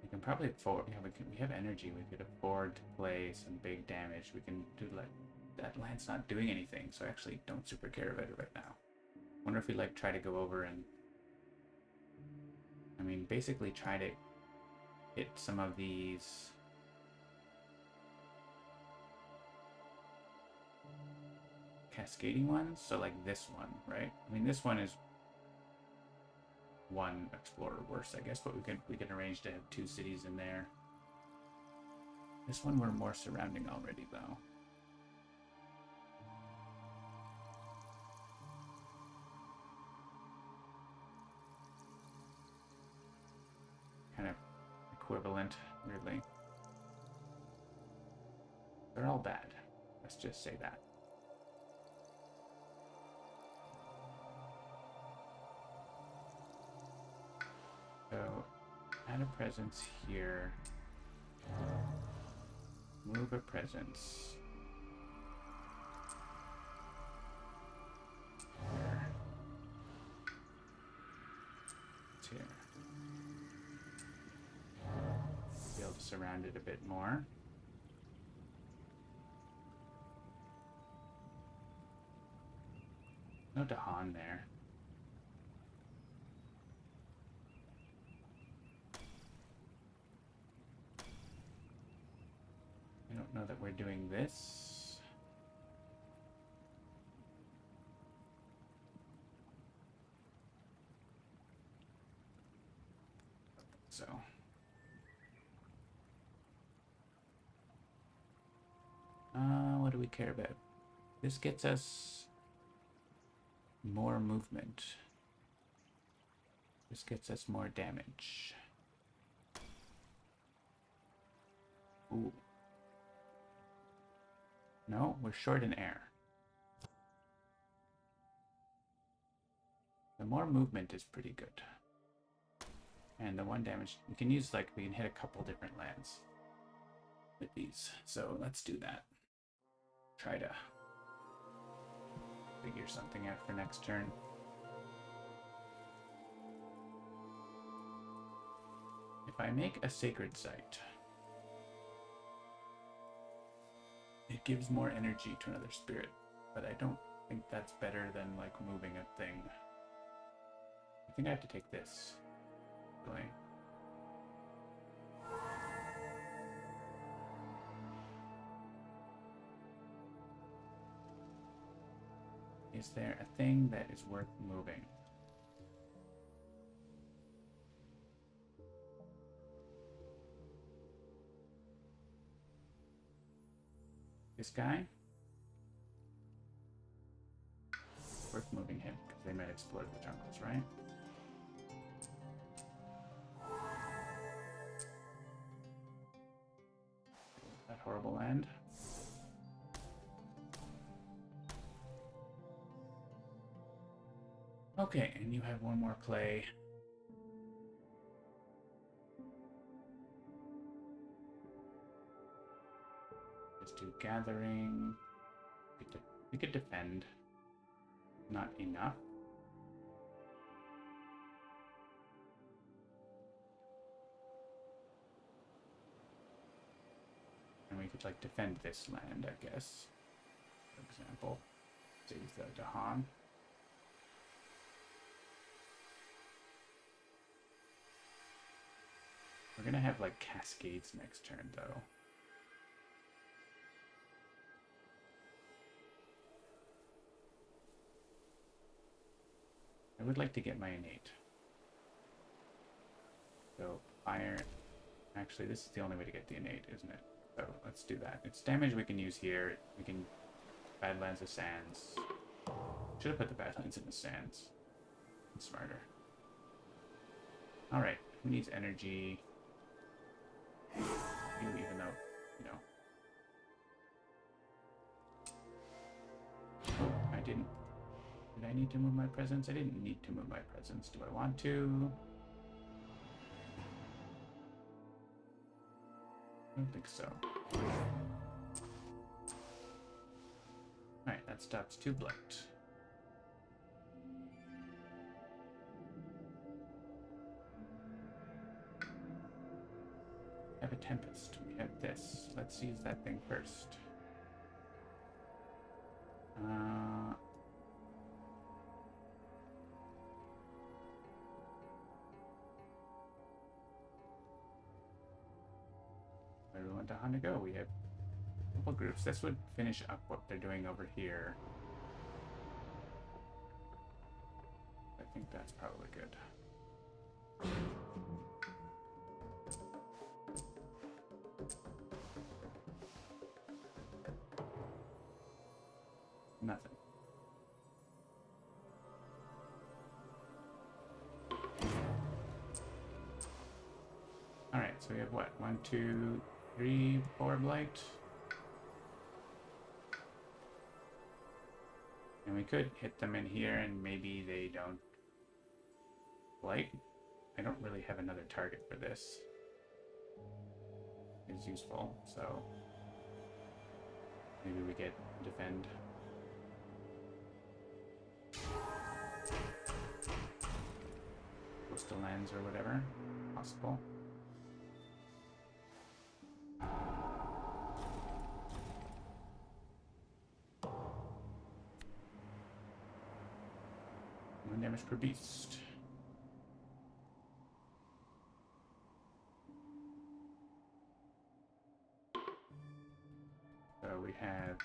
We can probably afford. Yeah, we have energy. We could afford to play some big damage. We can do like that. Land's not doing anything, so I actually don't super care about it right now. Wonder if we like try to go over and, I mean, basically try to hit some of these. Cascading ones, so like this one, right? I mean, this one is one explorer worse, I guess, but we can arrange to have 2 cities in there. This one we're more surrounding already, though. Kind of equivalent, weirdly. They're all bad. Let's just say that. So, add a presence here. Move a presence. Here. It's here. Be able to surround it a bit more. No Dahan there. I don't know that we're doing this. So. What do we care about? This gets us more movement. This gets us more damage. Ooh. No, we're short in air. The more movement is pretty good. And the 1 damage, we can use, like, we can hit a couple different lands with these. So let's do that. Try to figure something out for next turn. If I make a sacred site, it gives more energy to another spirit, but I don't think that's better than like moving a thing. I think I have to take this. Really. Is there a thing that is worth moving? This guy? Worth moving him, because they might explode the jungles, right? That horrible land. Okay, and you have one more play. Just do gathering. We could defend. Not enough. And we could like defend this land, I guess. For example, save the Dahan. We're gonna have like cascades next turn, though. I would like to get my innate. So fire. Actually, this is the only way to get the innate, isn't it? So let's do that. It's damage we can use here. We can Badlands of Sands. Should have put the Badlands in the Sands. It's smarter. All right. Who needs energy? You, even though, you know. Oh, I didn't. Did I need to move my presence? I didn't need to move my presence. Do I want to? I don't think so. Alright, that stops 2 blight. Tempest. We have this. Let's use that thing first. Where do we want the Honda go? We have a couple groups. This would finish up what they're doing over here. I think that's probably good. Nothing. Alright, so we have what? 1, 2, 3, 4 blight. And we could hit them in here and maybe they don't blight. I don't really have another target for this. It's useful, so maybe we get defend. Coastal lands or whatever. Possible. One damage per beast. So we have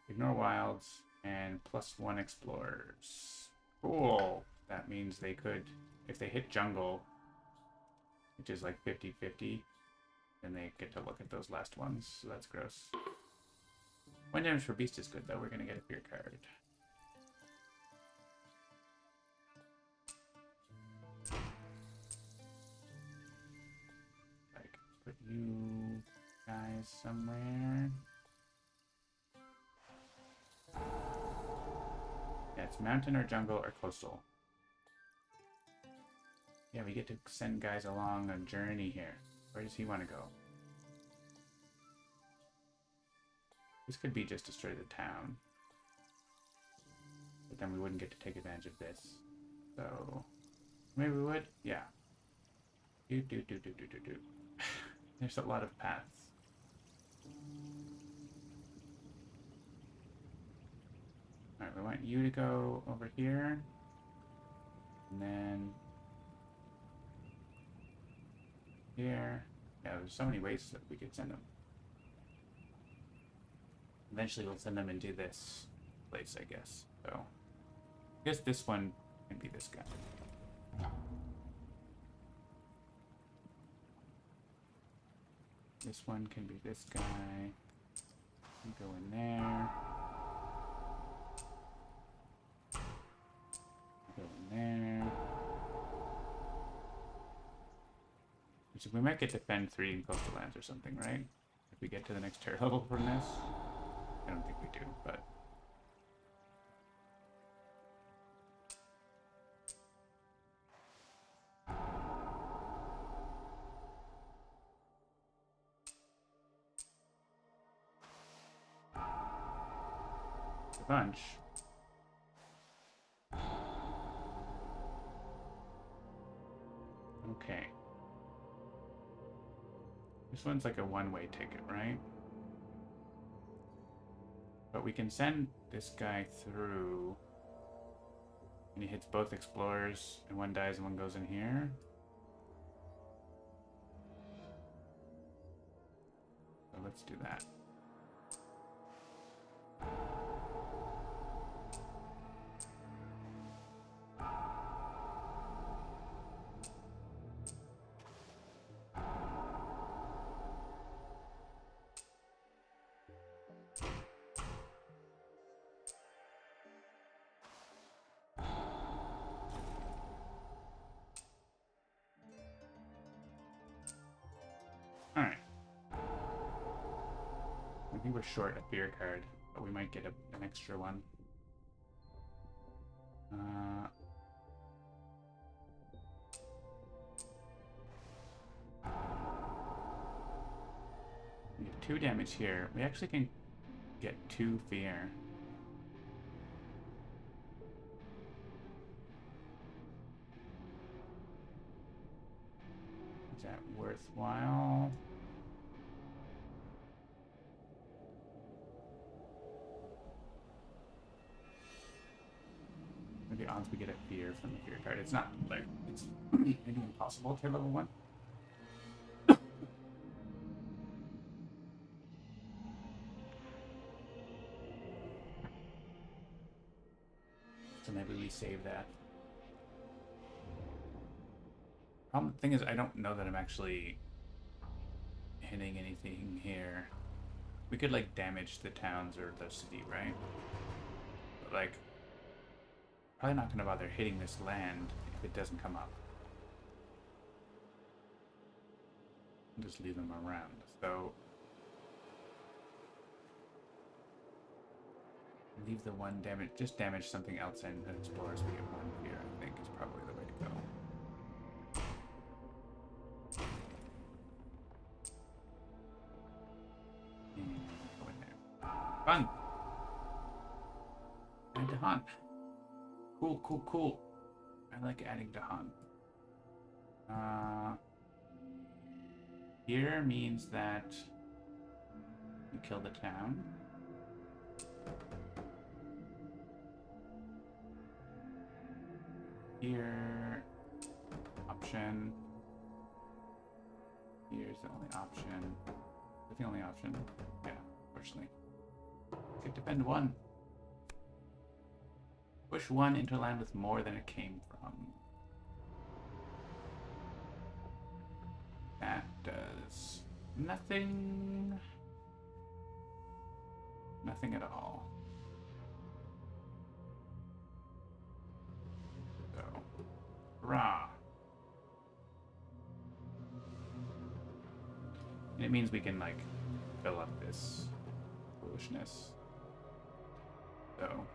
ignore wilds and +1 explorers. Cool. That means they could, if they hit jungle, which is like 50-50, then they get to look at those last ones. So that's gross. 1 damage per beast is good though. We're gonna get a fear card. Like put you guys somewhere. Yeah, it's mountain or jungle or coastal. Yeah, we get to send guys along a journey here. Where does he want to go? This could be just destroy the town. But then we wouldn't get to take advantage of this. So maybe we would? Yeah. Do. There's a lot of paths. Alright, we want you to go over here. And then here. Yeah, there's so many ways that we could send them. Eventually we'll send them into this place, I guess. So I guess this one can be this guy. This one can be this guy. You go in there. Go in there. So we might get to defend 3 in coastal lands or something, right? If we get to the next tier level from this. I don't think we do, but a bunch. Okay. This one's like a one-way ticket, right? But we can send this guy through, and he hits both explorers, and one dies and one goes in here. So let's do that. Alright. I think we're short a beer card, but we might get an extra one. We have 2 damage here. We actually can get 2 fear. Does that work? worthwhile. The odds we get a fear from the fear card. It's not like it's maybe impossible to level 1. So maybe we save that. The thing is, I don't know that I'm actually hitting anything here. We could like damage the towns or the city, right? But like, probably not gonna bother hitting this land if it doesn't come up. I'll just leave them around. So leave the 1 damage, just damage something else and explorers we get 1 here, I think is probably the way to go. And go in there. Fun! And Dahan. Cool, cool, cool. I like adding Dahan. Here means that you kill the town. Here, option. Here's the only option. Is the only option? Yeah, unfortunately. Could defend 1. Push 1 into land with more than it came from. That does nothing. Nothing at all. So, rah. And it means we can, like, fill up this foolishness. So.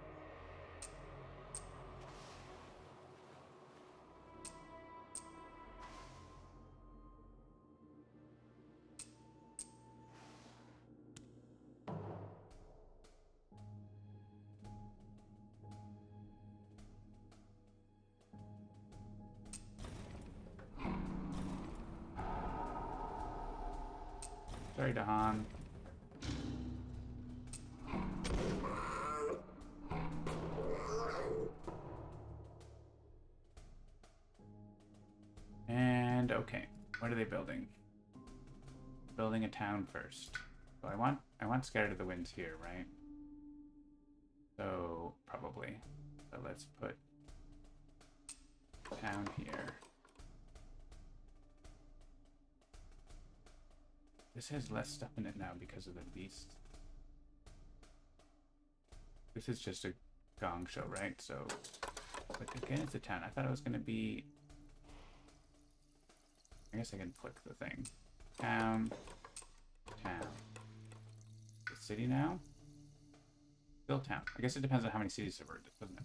Sorry, Dahan. And okay, what are they building? Building a town first. So I want Scatter to the Winds here, right? So probably. So let's put town here. This has less stuff in it now because of the beast. This is just a gong show, right? So, but again, it's a town. I thought it was going to be... I guess I can flick the thing. Town. Town. The city now? Still town. I guess it depends on how many cities there were, doesn't it?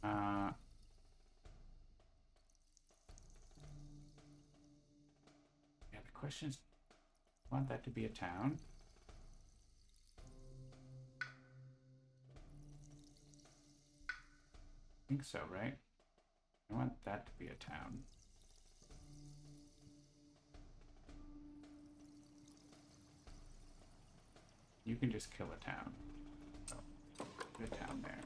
Yeah, the question is, I want that to be a town. I think so, right? I want that to be a town. You can just kill a town. So, put a town there.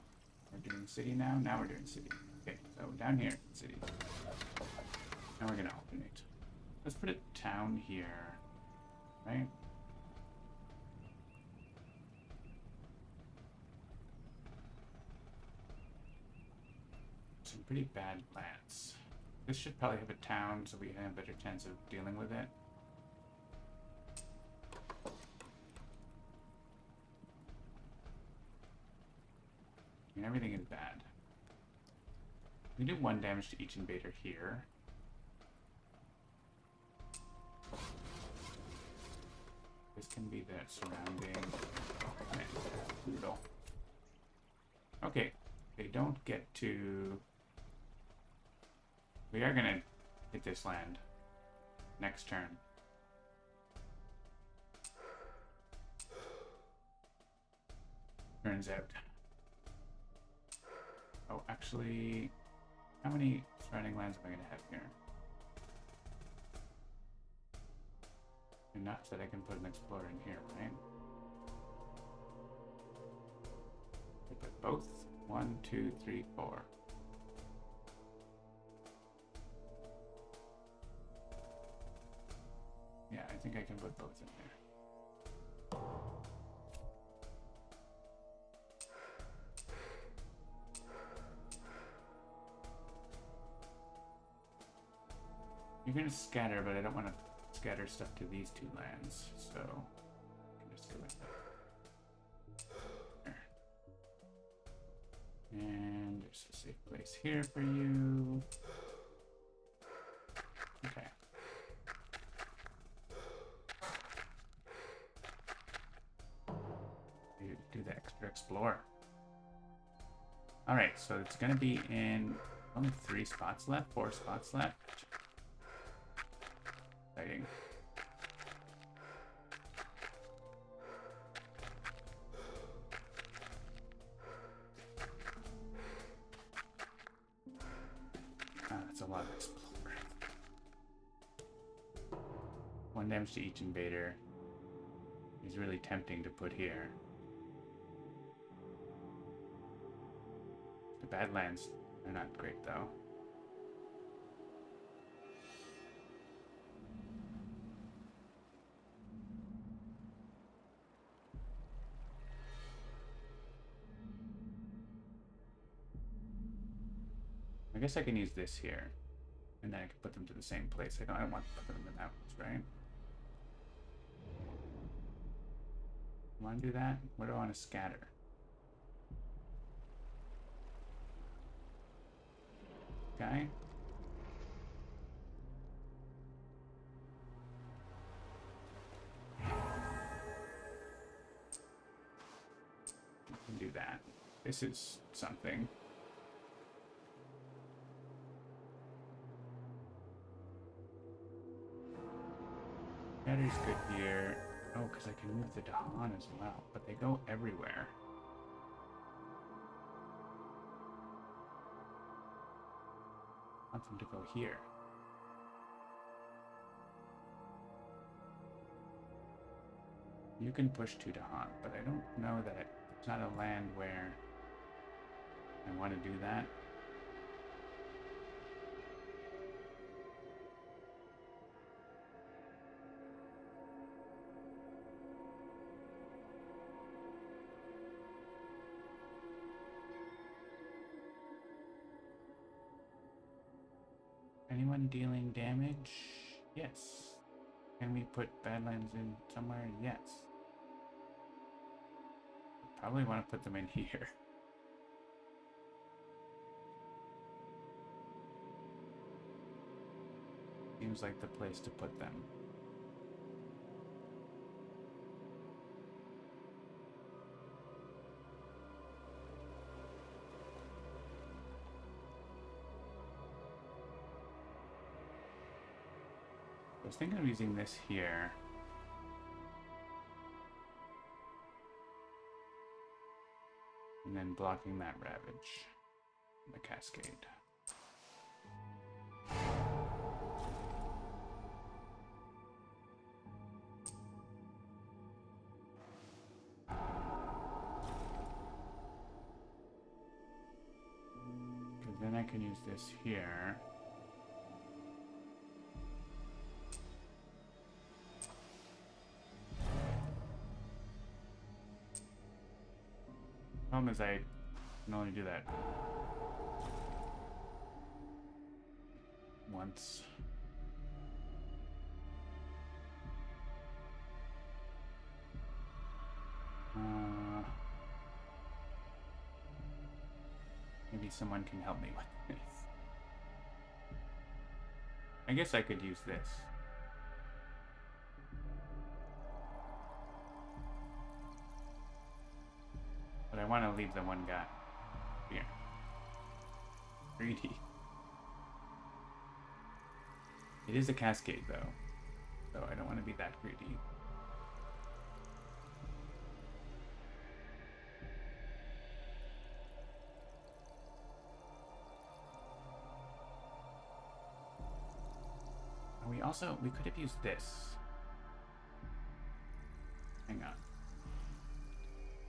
We're doing city now? Now we're doing city. Okay, so down here, city. Now we're gonna alternate. Let's put a town here, right? Some pretty bad lands. This should probably have a town so we have a better chance of dealing with it. I mean, everything is bad. We do 1 damage to each invader here. This can be the surrounding. Oh, man, brutal. Okay, they don't get to. We are gonna hit this land next turn. Turns out. Oh, actually, how many surrounding lands am I gonna have here? enough that I can put an explorer in here, right? I put both. 1, 2, 3, 4. Yeah, I think I can put both in there. You're gonna scatter, but I don't want to scatter stuff to these two lands, so I can just go with that. And there's a safe place here for you. Okay. You do the extra explore. All right, so it's gonna be in only 3 spots left, 4 spots left. Exciting. That's a lot of explore. 1 damage to each invader is really tempting to put here. The Badlands are not great though. I guess I can use this here, and then I can put them to the same place. I don't want to put them in the mountains, right? Want to do that? Where do I want to scatter? Okay. I can do that. This is something. Scatter's good here. Oh, because I can move the Dahan as well, but they go everywhere. I want them to go here. You can push to Dahan, but I don't know that it's not a land where I want to do that. Anyone dealing damage? Yes. Can we put Badlands in somewhere? Yes. Probably want to put them in here. Seems like the place to put them. I was thinking of using this here. And then blocking that Ravage. The Cascade. Because then I can use this here. Problem is I can only do that once. Maybe someone can help me with this. I guess I could use this. But I want to leave the one guy here. Greedy. It is a cascade though, so I don't want to be that greedy. We could have used this.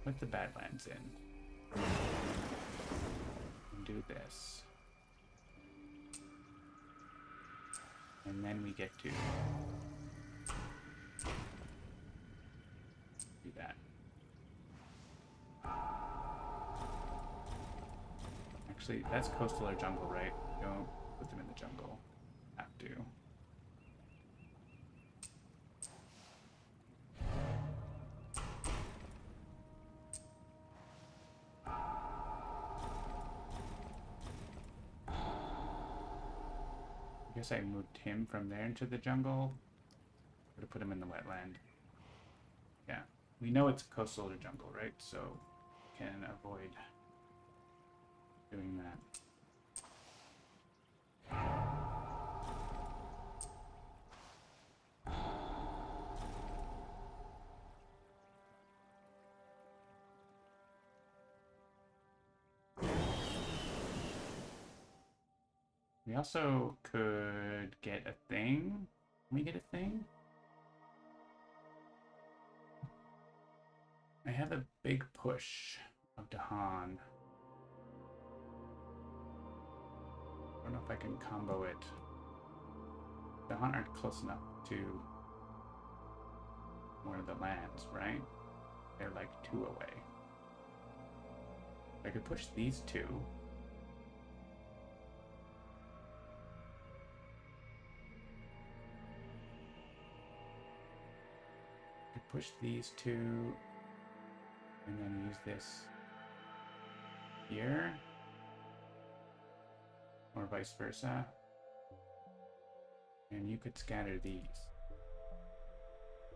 put the Badlands in. And do this. And then we get to do that. Actually, that's coastal or jungle, right? Don't put them in the jungle. Have to. I guess I moved him from there into the jungle. Or to put him in the wetland. Yeah. We know it's coastal or jungle, right? So can avoid doing that. We also could get a thing. Can we get a thing? I have a big push of Dahan. I don't know if I can combo it. Dahan aren't close enough to one of the lands, right? They're like 2 away. I could push these 2. I could push these 2 and then use this here. Or vice versa. And you could scatter these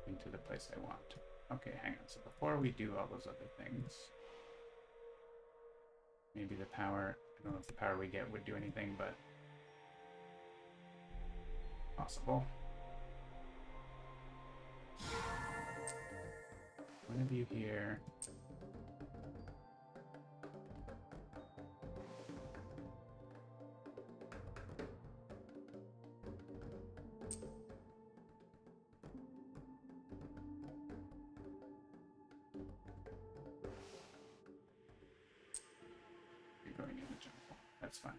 into the place I want. Okay, hang on. So before we do all those other things, maybe the power, I don't know if the power we get would do anything, but possible. One of you here. You're going in the jungle. That's fine.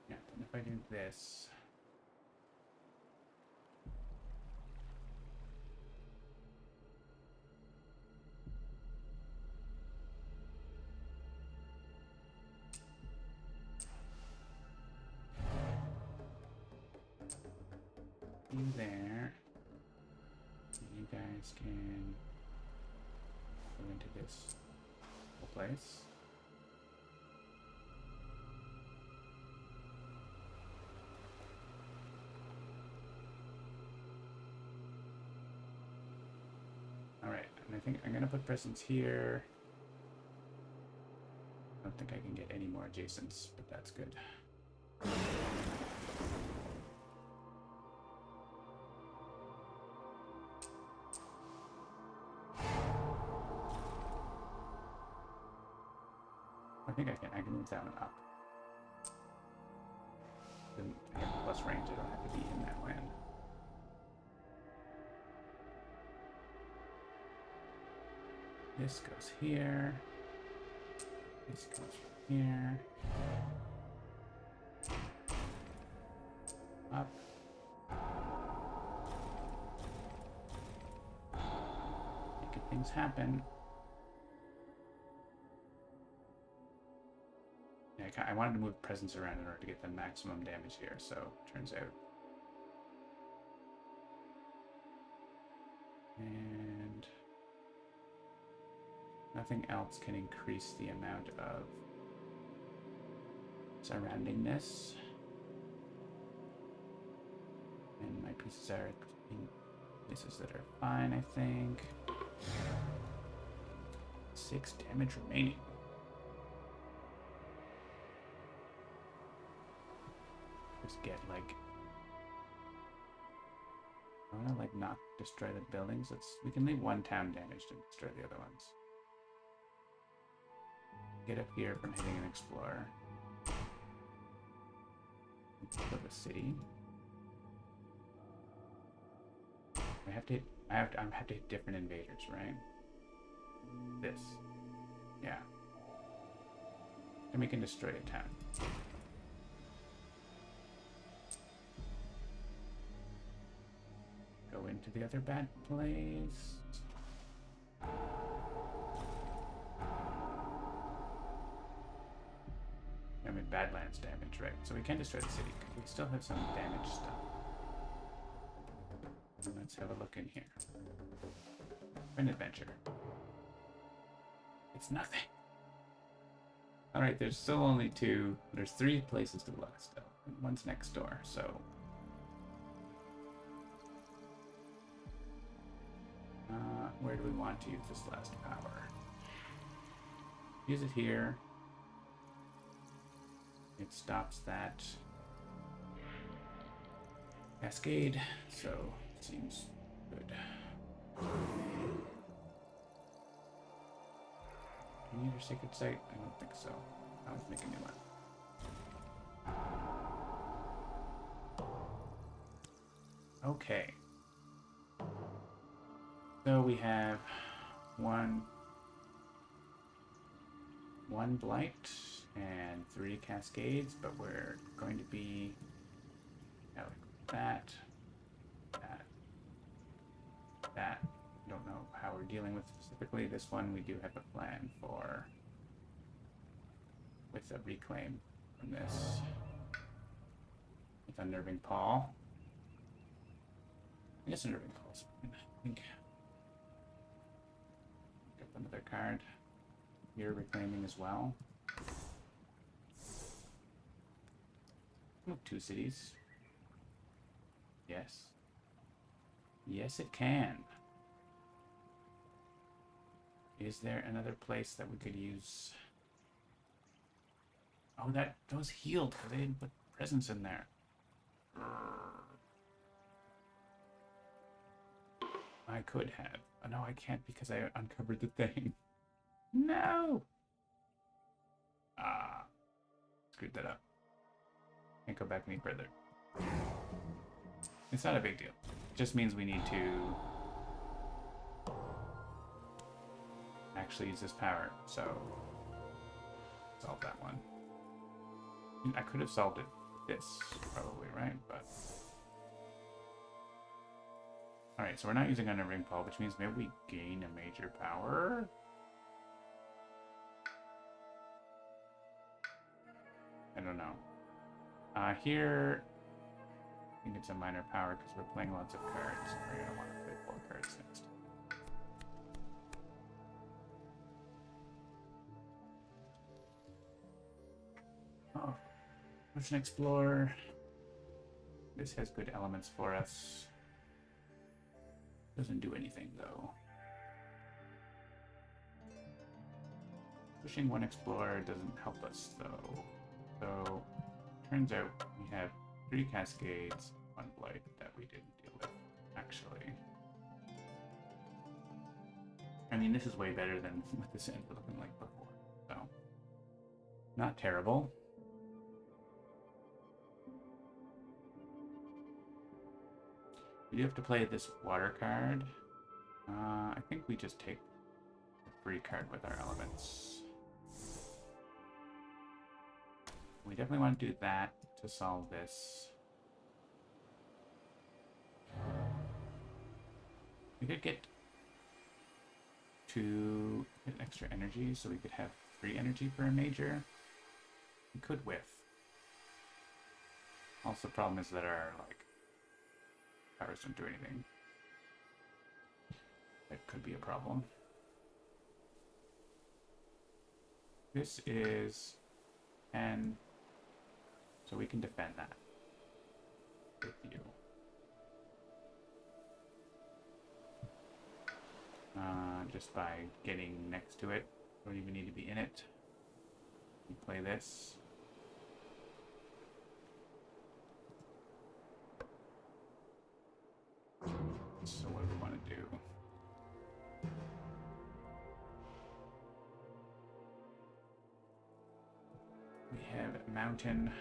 Yeah, and if I do this, you there, you guys can go into this whole place. Alright, and I think I'm gonna put presents here. I don't think I can get any more adjacents, but that's good. I think I can move down and up. Then I have plus range, I don't have to be in that land. This goes here. This goes from here. Up. Making things happen. Yeah, I wanted to move presents around in order to get the maximum damage here, so turns out. And nothing else can increase the amount of surroundingness. And my pieces are in places that are fine, I think. 6 damage remaining. Just get like, I wanna like not destroy the buildings. We can leave 1 town damaged and destroy the other ones. Get up here from hitting an explorer. Build a city. I have to hit different invaders, right? This. Yeah. And we can destroy a town. Go into the other bad place. I mean, Badlands damage, right? So we can destroy the city because we still have some damage stuff. Let's have a look in here. An adventure. It's nothing. Alright, there's still only two. There's 3 places to look still. And one's next door, so. Where do we want to use this last power? Use it here. It stops that cascade, so seems good. Do you need your sacred site? I don't think so. I was making a new one. Okay. So we have one blight and 3 cascades, but we're going to be like that. I don't know how we're dealing with specifically this one. We do have a plan for with a reclaim from this with Unnerving Paul. I guess Unnerving Paul's fine. I think. Get another card. You're reclaiming as well. Move 2 cities. Yes. Yes, it can. Is there another place that we could use? Oh, those healed because they didn't put presents in there. I could have. Oh, no, I can't because I uncovered the thing. No! Ah. Screwed that up. Can't go back any further. It's not a big deal. It just means we need to actually use this power, so solve that one. I could have solved it with this, probably, right? But alright, so we're not using Unnerving Paul, which means maybe we gain a major power. I don't know. Here, I think it's a minor power because we're playing lots of cards. We're gonna want to play 4 cards next. Oh, Ocean Explorer. This has good elements for us. Doesn't do anything though. Pushing 1 Explorer doesn't help us though. So, turns out we have 3 Cascades, 1 Blight that we didn't deal with, actually. I mean, this is way better than what this ended up looking like before, so. Not terrible. We do have to play this water card. I think we just take the free card with our elements. We definitely want to do that to solve this. We could get 2 extra energy, so we could have 3 energy for a major. We could whiff. Also, the problem is that our powers don't do anything. That could be a problem. This is 10, so we can defend that with you. Just by getting next to it. Don't even need to be in it. You play this. So what do we want to do? We have Mountain.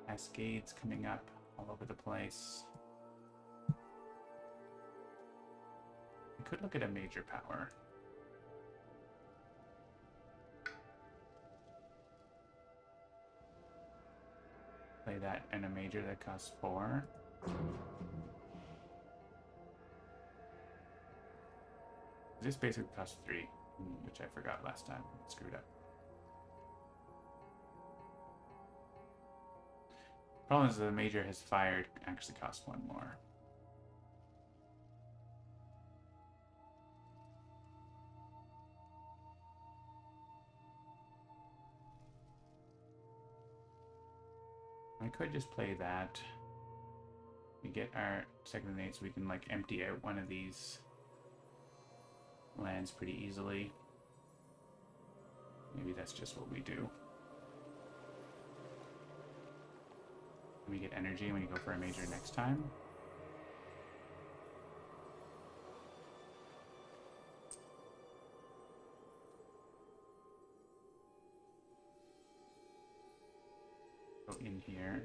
Cascades coming up all over the place. We could look at a major power. Play that and a major that costs 4. This basically costs 3, which I forgot last time. Screwed up. Problem is the major has fired actually costs 1 more. I could just play that. We get our second innate so we can like empty out one of these lands pretty easily. Maybe that's just what we do. We get energy when you go for a major next time. Go in here.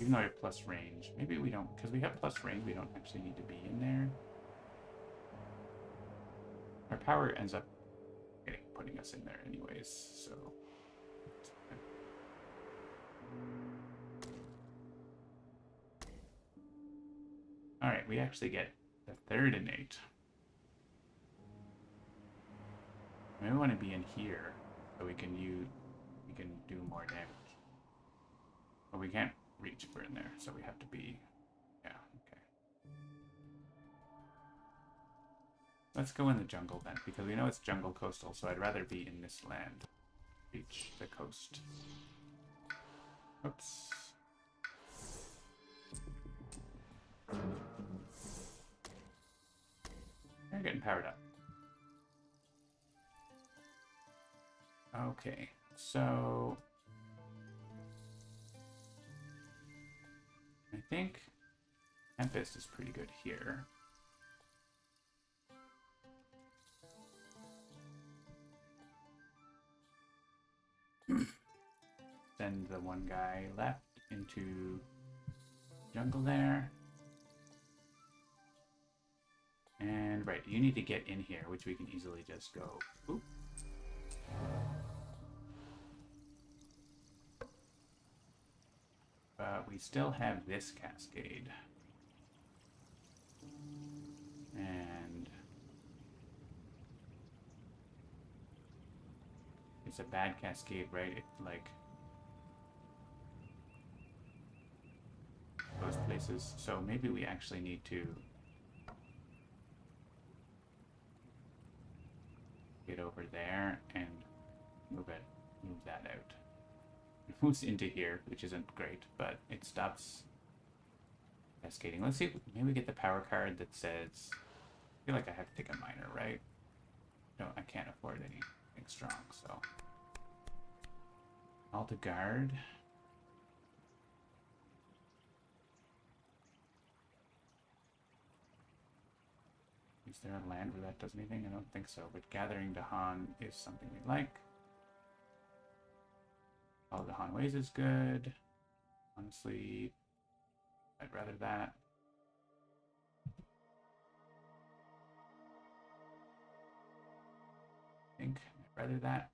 Even though I have plus range. Maybe we don't, because we have plus range, we don't actually need to be in there. Our power ends up putting us in there anyways, so. Alright, we actually get the third innate. Maybe we want to be in here so we can do more damage. But we can't reach for in there, so we have to be, yeah, okay. Let's go in the jungle then, because we know it's jungle coastal, so I'd rather be in this land. Reach the coast. Oops. They're getting powered up. Okay, so I think Tempest is pretty good here. Send the one guy left into jungle there. And right, you need to get in here, which we can easily just go. Oop. But we still have this cascade. And it's a bad cascade, right? It like those places. So maybe we actually need to get over there and move that out. It moves into here, which isn't great, but it stops cascading. Let's see if maybe we get the power card that says, I feel like I have to take a minor, right? No, I can't afford anything strong, so. All to guard. Is there a land where that does anything? I don't think so, but Gathering Dahan is something we like. All the Han Ways is good. Honestly, I'd rather that. I think I'd rather that.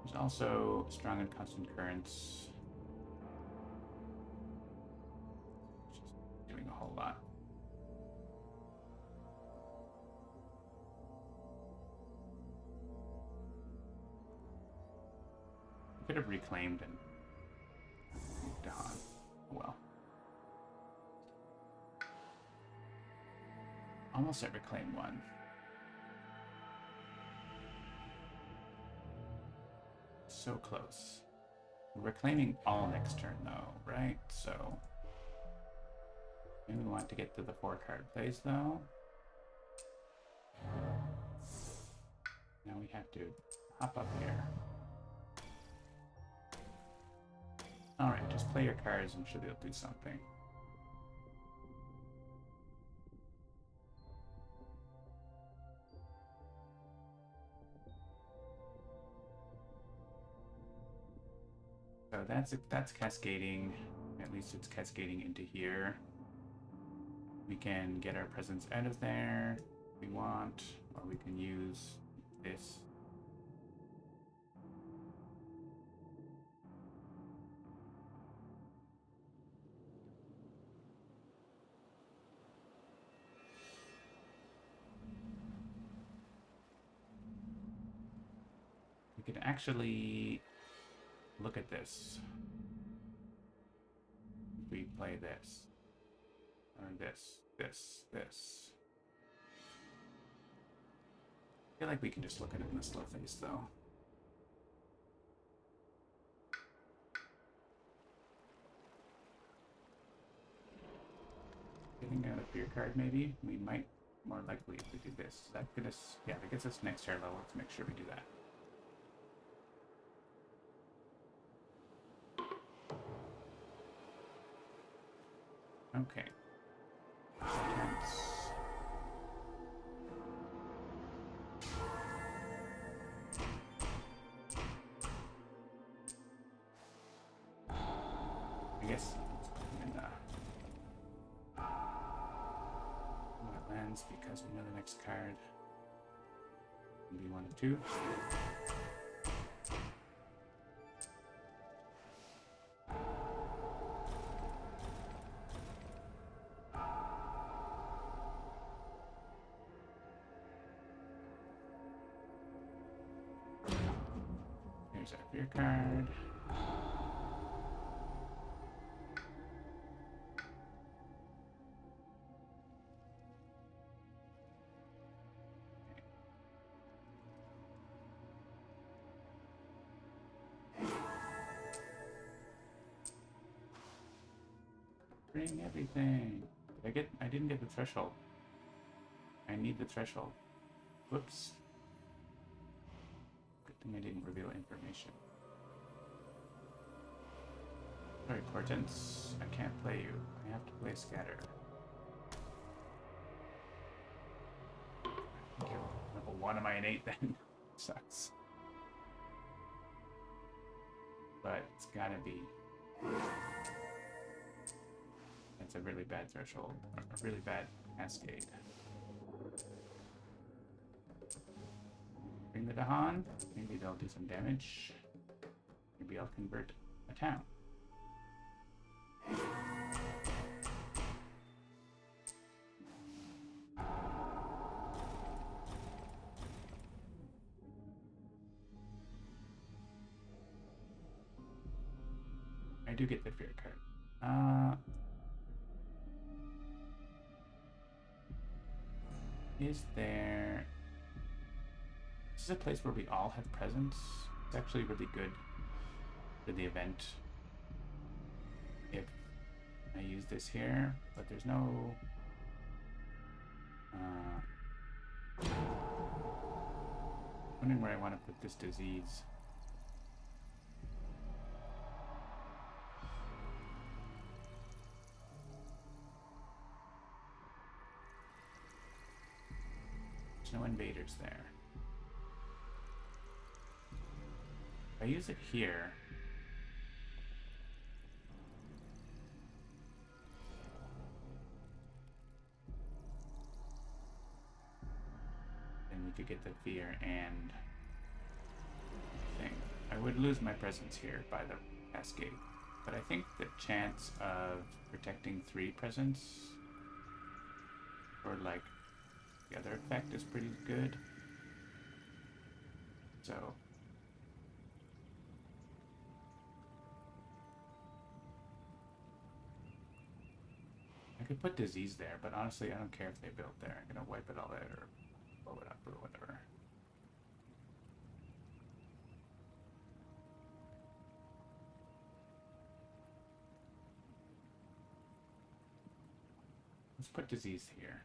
There's also strong and constant currents. Just doing a whole lot. Could have reclaimed and moved on. Oh well. Almost at reclaim 1. So close. We're reclaiming all next turn though, right? So maybe we want to get to the 4 card plays though. Now we have to hop up here. Alright, just play your cards. I'm sure they'll do something. So that's cascading. At least it's cascading into here. We can get our presence out of there if we want, or we can use this. We could actually look at this. If we play this, or this. I feel like we can just look at it in the slow face, though. Getting out a fear card, maybe? We might more likely if we do this. That get us, yeah, that gets us next tier level. Let's make sure we do that. Okay. Intense. I guess in wetlands because we know the next card can be 1 of 2. Here's our fear card. Bring everything. I didn't get the threshold. I need the threshold. Whoops. Good thing I didn't reveal information. Sorry, Portents. I can't play you. I have to play Scatter. Okay, level 1 am I an 8 then? Sucks. But it's gotta be. That's a really bad threshold. A really bad cascade. Bring the Dahan. Maybe they'll do some damage. Maybe I'll convert a town. I do get the fear card. Is there... This is a place where we all have presence. It's actually really good for the event if I use this here, but there's no... wondering where I want to put this disease. There's no invaders there. If I use it here, then we could get the fear and thing. I would lose my presence here by the cascade, but I think the chance of protecting 3 presence or like the other effect is pretty good. So I could put disease there, but honestly I don't care if they build there. I'm gonna wipe it all out or blow it up or whatever. Let's put disease here.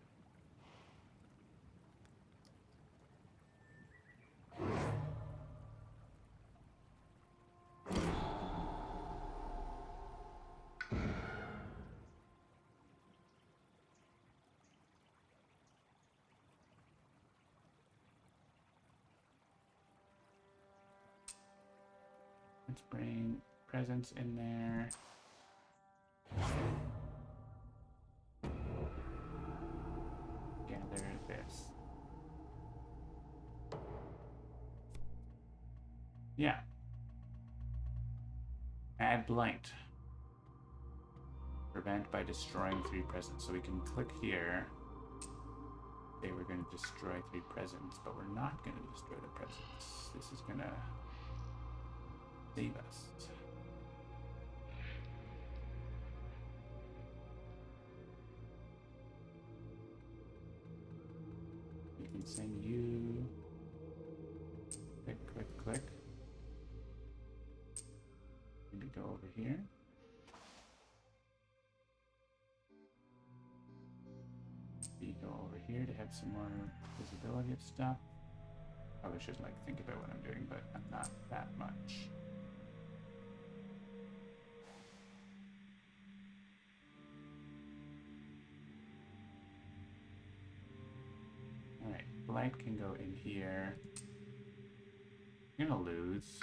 Let's bring presence in there. Gather this. Yeah. Add blight. Prevent by destroying 3 presents. So we can click here. Say we're going to destroy 3 presents, but we're not going to destroy the presents. This is going to save us. We can send you. Click, click, click. Maybe go over here. Maybe go over here to have some more visibility of stuff. Probably should like think about what I'm doing, but I'm not that much. Alright, blight can go in here. You're gonna lose.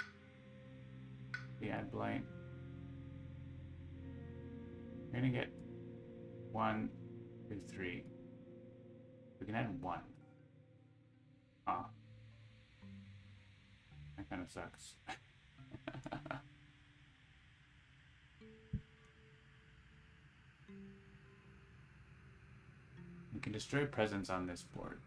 We add blight. You're gonna get 1, 2, 3. We can add 1. Ah. That kind of sucks. We can destroy presents on this board.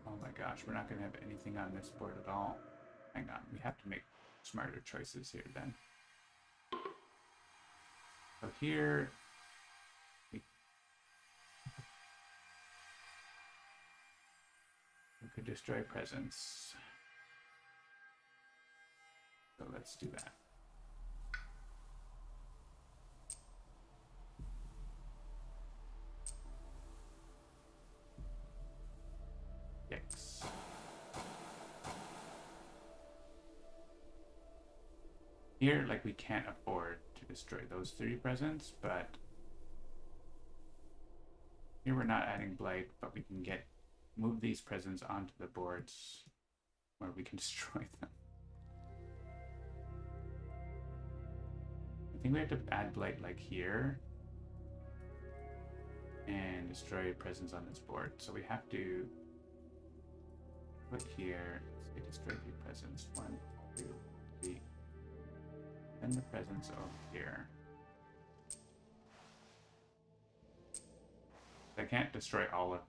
Oh my gosh, we're not going to have anything on this board at all. Hang on, we have to make smarter choices here then. So here, we could destroy presents. So let's do that. X. Here, like, we can't afford to destroy those 3 presents, but here we're not adding blight, but we can move these presents onto the boards where we can destroy them. I think we have to add blight like here and destroy presents on this board. So we have to click here, say destroy 3 presents. 1, 2, 3. Send the presents over here. I can't destroy all of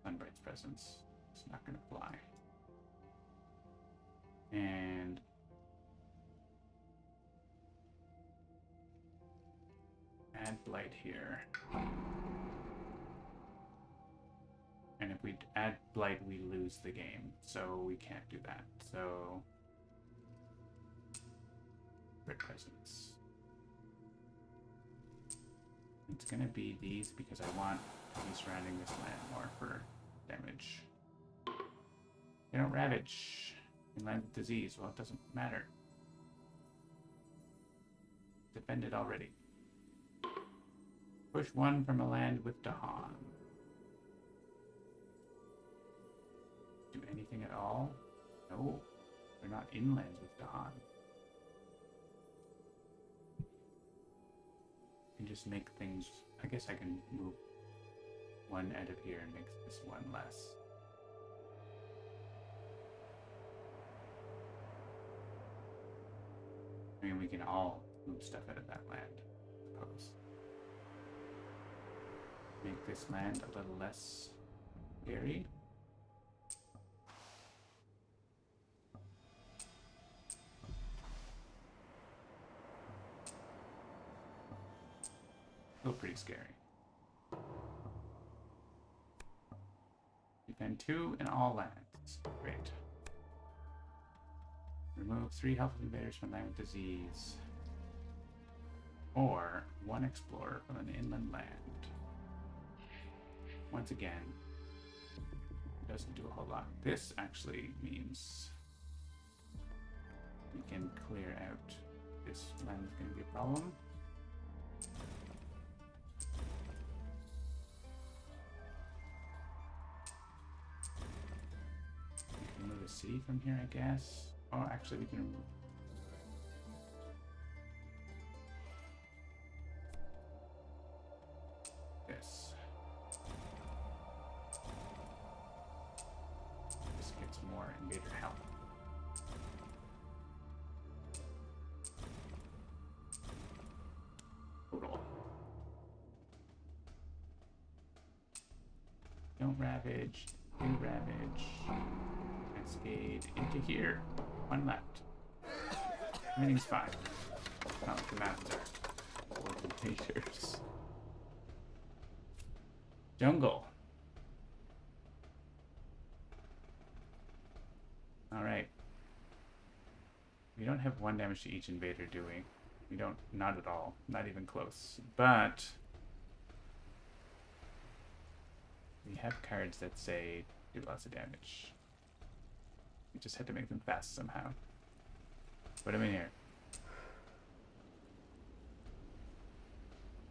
Sunbright's presents. It's not going to fly. And add blight here. And if we add blight, we lose the game. So we can't do that. So red presents. It's gonna be these because I want to be surrounding this land more for damage. They don't ravage in land with disease. Well, it doesn't matter. Defended already. Push 1 from a land with Dahan. Do anything at all? No. They're not in lands with Dahan. Can just make things. I guess I can move 1 out of here and make this 1 less. I mean, we can all move stuff out of that land, I suppose. Make this land a little less scary. Still pretty scary. Defend 2 in all lands. Great. Remove 3 helpful invaders from land with disease. Or 1 explorer from an inland land. Once again, it doesn't do a whole lot. This actually means we can clear out. This land is going to be a problem. We can move the city from here, I guess. Oh, actually, we can remove this. This gets more invader help. Total. Don't ravage. Do ravage. Cascade into here. One left. Everything's fine. Not like the mountains are full of invaders. Jungle. Alright. We don't have 1 damage to each invader, do we? We don't. Not at all. Not even close. But we have cards that say do lots of damage. We just had to make them fast somehow. Put him in here.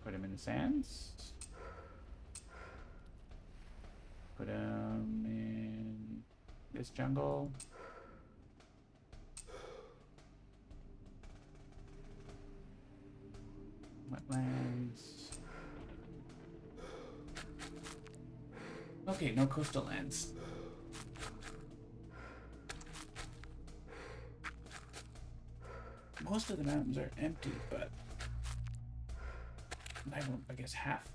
Put him in the sands. Put him in this jungle. Wetlands. Okay, no coastal lands. Most of the mountains are empty, but I guess half-ish.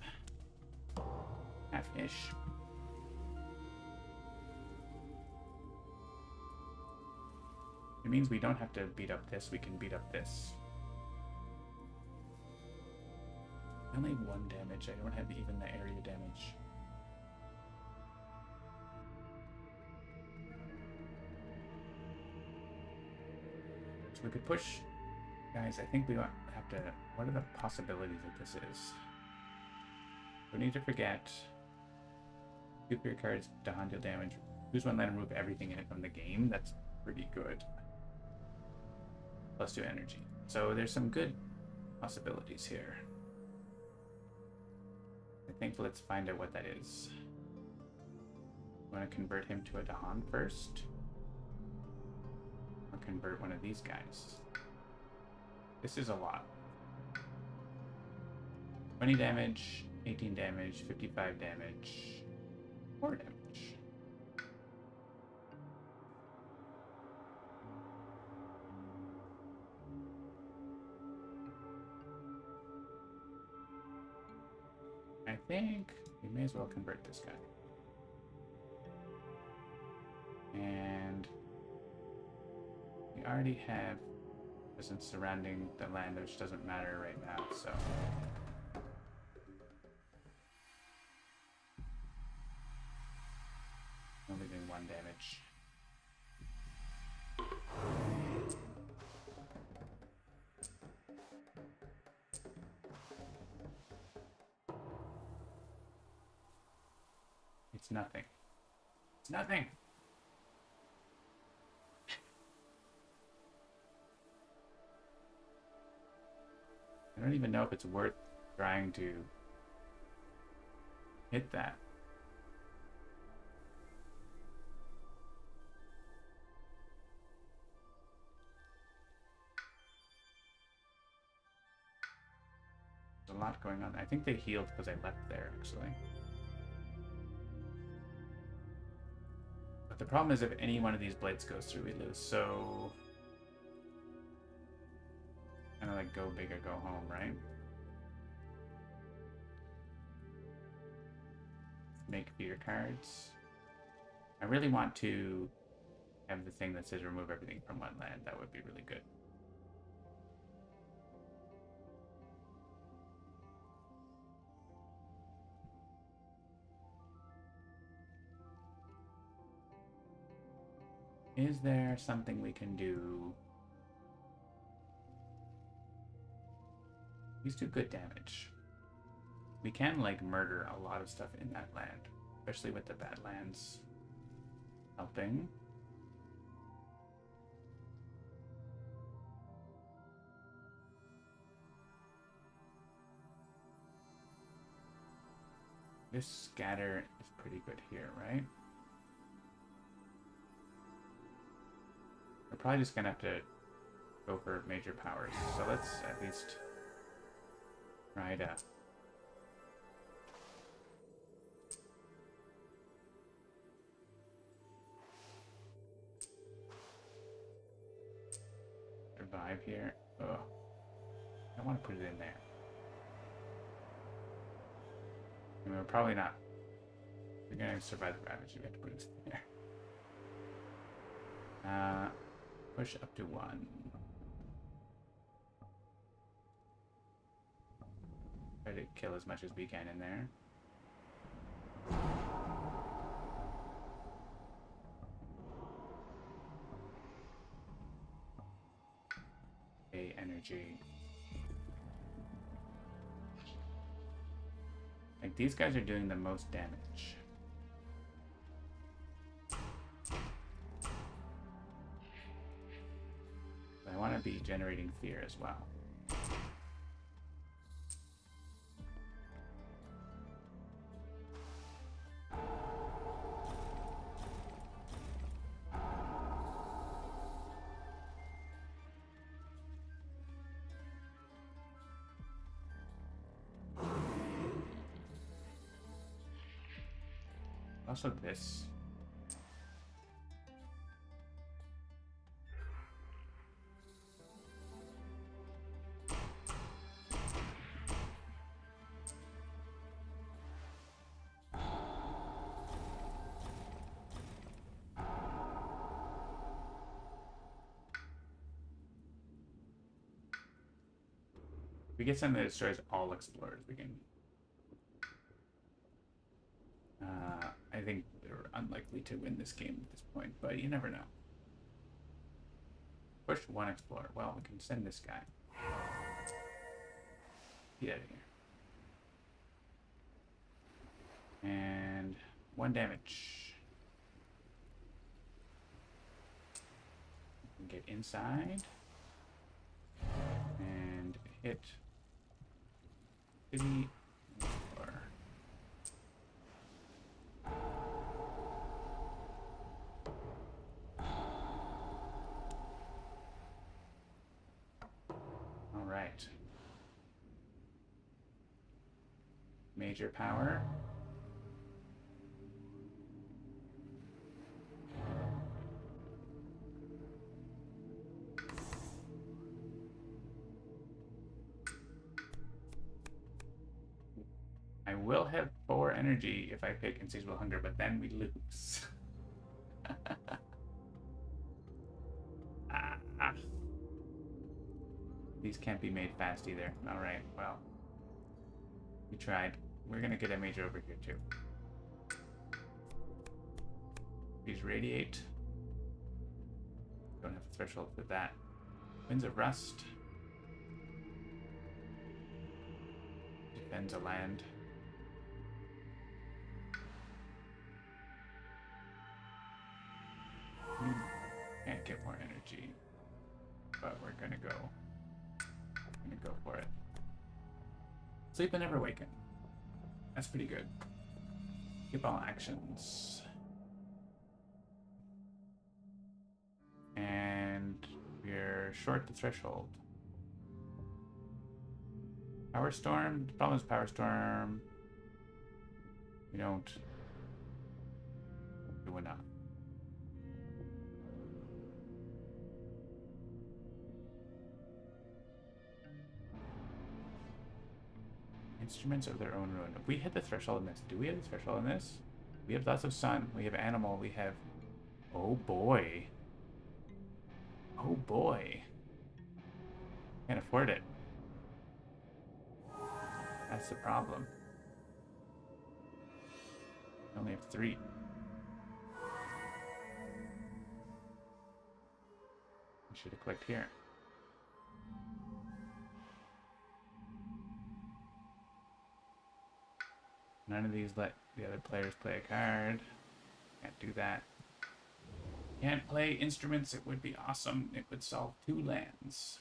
It means we don't have to beat up this, we can beat up this. I only have 1 damage, I don't have even the area damage. So we could push. Guys, I think we have to. What are the possibilities that this is? We need to forget. Keep your cards to deal damage. Choose 1 land and remove everything in it from the game. That's pretty good. +2 energy. So there's some good possibilities here. I think let's find out what that is. I want to convert him to a Dahan first. Or convert one of these guys. This is a lot. 20 damage, 18 damage, 55 damage, 4 damage. I think we may as well convert this guy. And we already have presence surrounding the land, which doesn't matter right now, so. Only doing 1 damage. It's nothing. It's nothing! I don't even know if it's worth trying to hit that. There's a lot going on. I think they healed because I left there, actually. But the problem is if any one of these blades goes through, we lose, so kind of like go big or go home, right? Make feeder cards. I really want to have the thing that says remove everything from one land. That would be really good. Is there something we can do? These do good damage. We can, like, murder a lot of stuff in that land, especially with the Badlands helping. This scatter is pretty good here, right? probably just gonna have to go for major powers. So let's at least try to survive here. Oh, I want to put it in there. I mean, we're probably not. We're gonna survive the ravage. We have to put it in there. Push up to 1. Try to kill as much as we can in there. Okay, energy. Like, these guys are doing the most damage. I want to be generating fear as well. Also this. If we get something that destroys all explorers, we can... I think they're unlikely to win this game at this point, but you never know. Push 1 explorer. Well, we can send this guy. Get out of here. And 1 damage. We can get inside. And hit city explorer. All right. Major power. I will have 4 energy if I pick Insatiable Hunger, but then we lose. These can't be made fast either. Alright, well. We tried. We're gonna get a major over here too. These radiate. Don't have a threshold for that. Winds of Rust. Defends a land. Can't get more energy, but we're gonna go for it. Sleep and never waken. That's pretty good. Keep all actions. And we're short the threshold. Power Storm? The problem is Power Storm. We don't do enough. Instruments of their own ruin. If we hit the threshold in this, do we have the threshold in this? We have lots of sun. We have animal. We have... Oh boy. Oh boy. Can't afford it. That's the problem. We only have 3. We should have clicked here. None of these let the other players play a card. Can't do that. Can't play instruments. It would be awesome. It would solve 2 lands.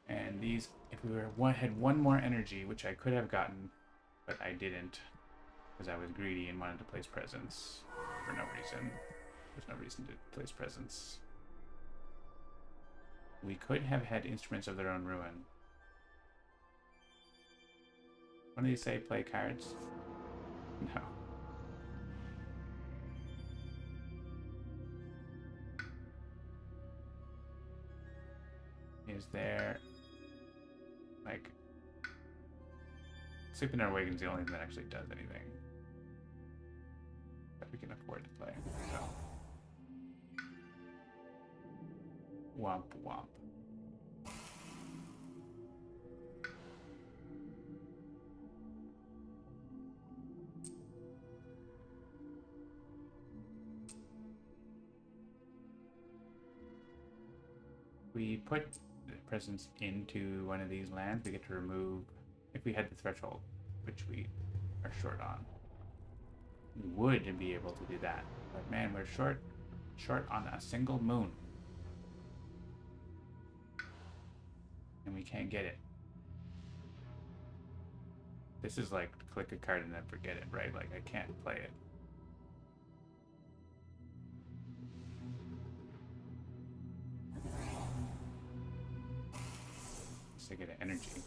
And these, if we had 1 more energy, which I could have gotten, but I didn't, because I was greedy and wanted to place presence for no reason. There's no reason to place presence. We could have had Instruments of Their Own Ruin. What do you say? Play cards? No. Is there... like... Sleeping in Our Wagon's the only thing that actually does anything that we can afford to play. So. Womp womp. We put the presence into one of these lands, we get to remove, if we had the threshold, which we are short on, we would be able to do that. But man, we're short on a single moon. And we can't get it. This is like click a card and then forget it, right? Like I can't play it. Just to get an energy.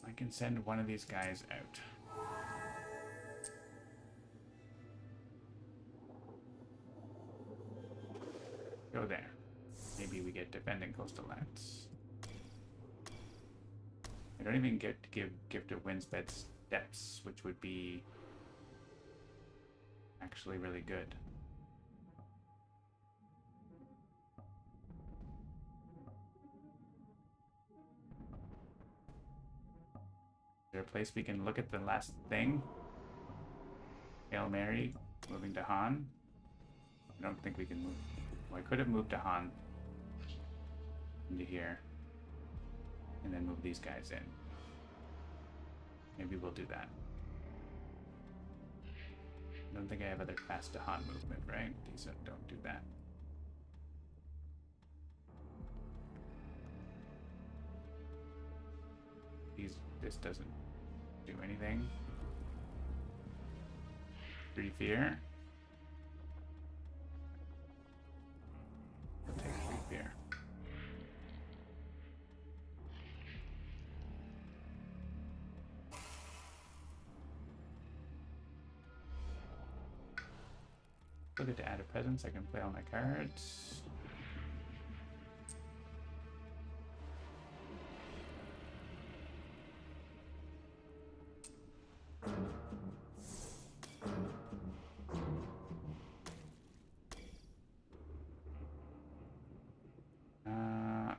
I can send one of these guys out. Go there. Maybe we get Defending Coastal Lands. I don't even get to give Gift of Windsped Steps, which would be actually really good. Is there a place we can look at the last thing? Hail Mary, moving to Han. I don't think we can move. Well, I could have moved to Han into here and then move these guys in. Maybe we'll do that. I don't think I have other fast to Han movement, right? These don't do that. This doesn't do anything. 3 fear. We'll take 3 fear. Look at to add a presence. I can play all my cards.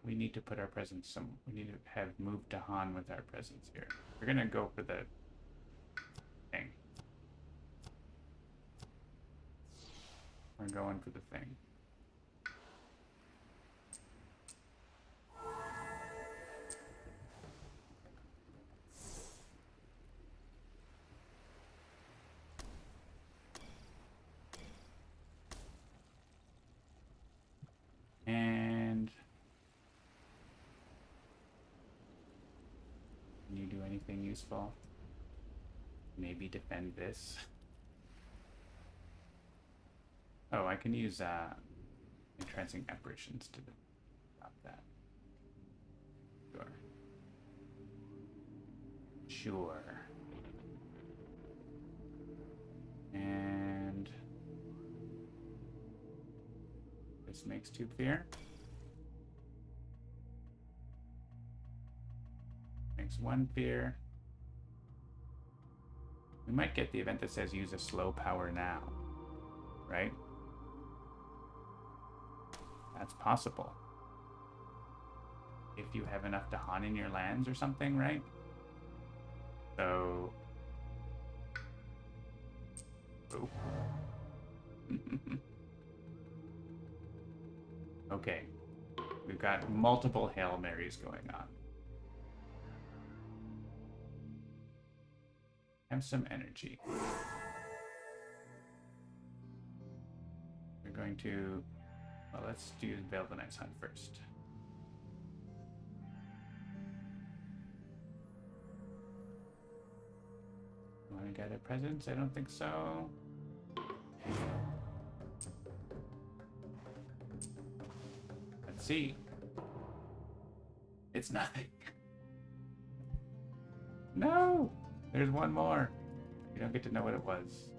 We need to put our presence some. We need to have moved to Han with our presence here. We're gonna go for the thing. We're going for the thing. And can you do anything useful? Maybe defend this. Oh, I can use entrancing apparitions to stop that. Sure. Sure. And this makes 2 fear. Makes 1 fear. We might get the event that says use a slow power now, right? That's possible. If you have enough to Han in your lands or something, right? So... Oh. Okay. We've got multiple Hail Marys going on. Have some energy. We're going to... Well, let's do Veil of the Night's Hunt first. We got a presence? I don't think so. Let's see. It's nothing. No! There's one more. You don't get to know what it was.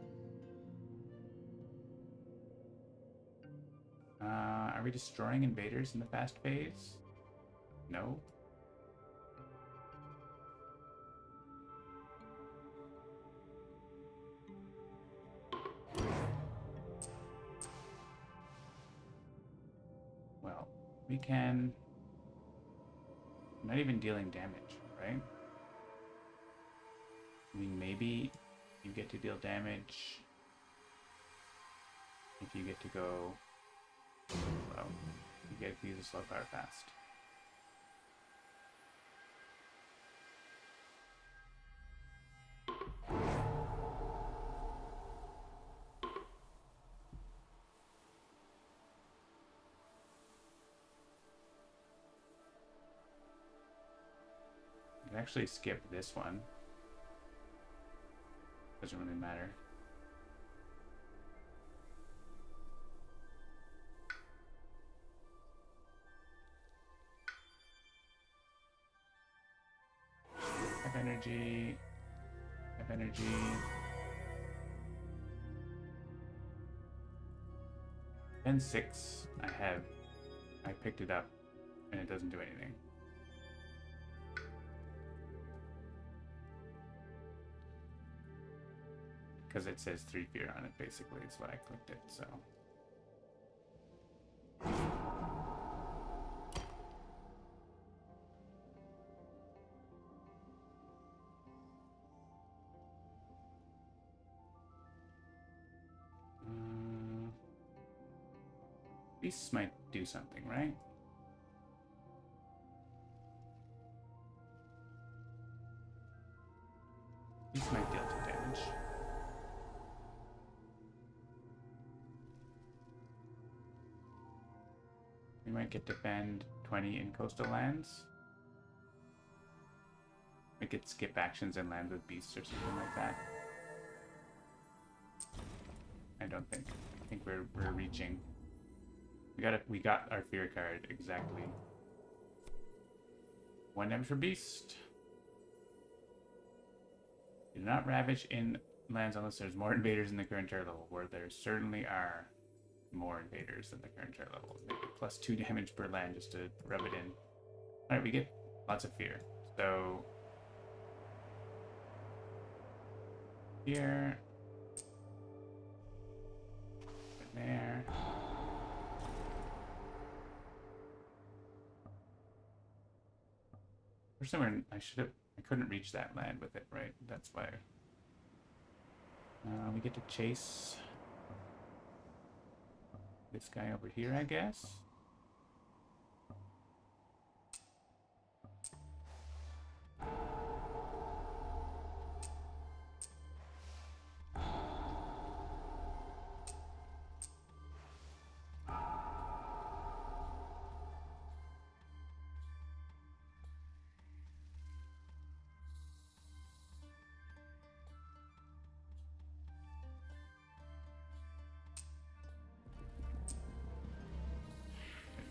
Are we destroying invaders in the fast phase? No. Well, we can... I'm not even dealing damage, right? I mean, maybe you get to deal damage if you get to go slow. You get to use a slow power fast. You can actually skip this one. Doesn't really matter. Have energy. Have energy. And 6. I picked it up and it doesn't do anything. Because it says 3 fear on it, basically, is why I clicked it, so. Beasts might do something, right? Beasts might deal some damage. We might get to bend 20 in coastal lands. We could skip actions and land with beasts or something like that. I don't think. I think we're reaching. We got our fear card exactly. 1 damage for beast. Do not ravage in lands unless there's more invaders in the current terror level, where there certainly are more invaders than the current terror level. Maybe plus 2 damage per land just to rub it in. Alright, we get lots of fear. So here. There. For some reason, I couldn't reach that land with it, right? That's why. We get to chase this guy over here, I guess.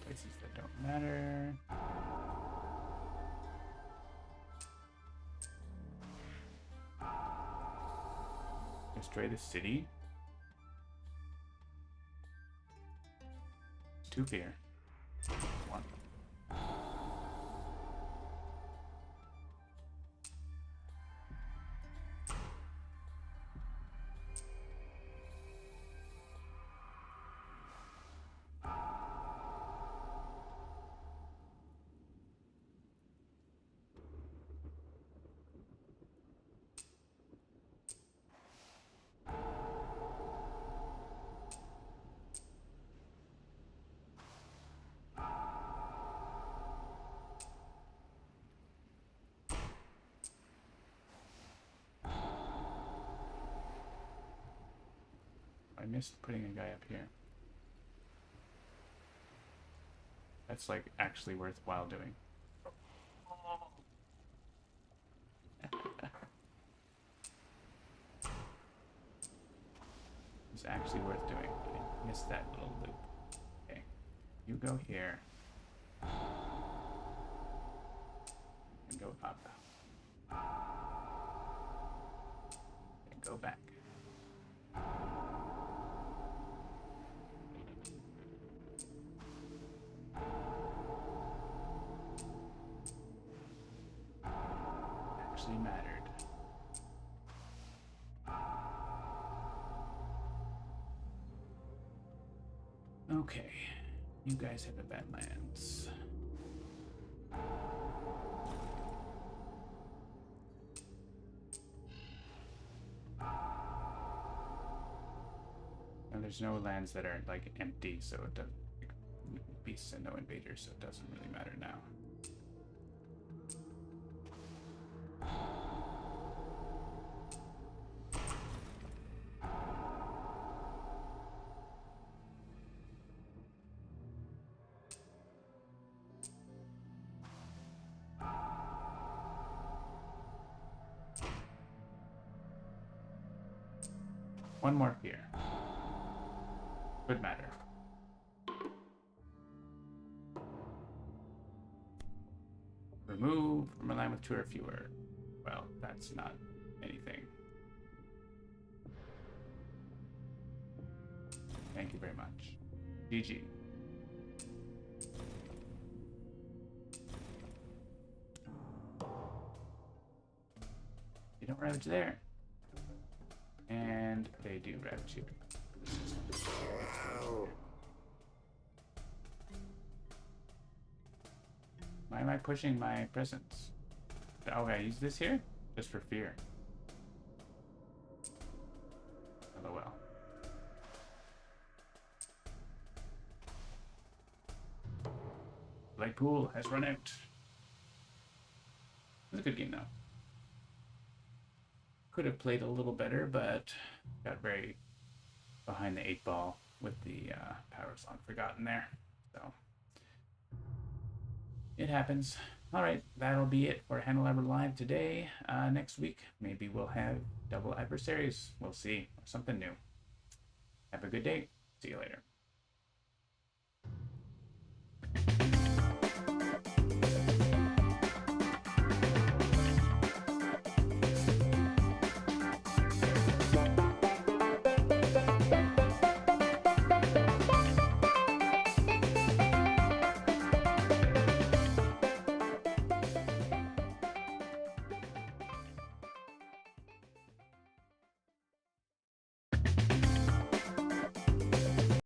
Places that don't matter. Destroy the city. 2 fear. 1. I missed putting a guy up here. That's like actually worthwhile doing. actually worth doing. I missed that little loop. Okay, you go here. And go up. And go back. Actually mattered. Okay, you guys have the Badlands. And there's no lands that are like empty, so it doesn't. Beasts and no invaders, so it doesn't really matter now. One more here. Could matter. Remove from a line with 2 or fewer. Well, that's not anything. Thank you very much. GG. You don't ravage there. And they do ravage you. Why am I pushing my presence? Oh, I use this here? Just for fear. LOL. Light pool has run out. It was a good game though. Could have played a little better, but got very behind the 8 ball with the Powers Long Forgotten there. So it happens. All right, that'll be it for Handelabra Live today. Next week, maybe we'll have double adversaries. We'll see. Or something new. Have a good day. See you later.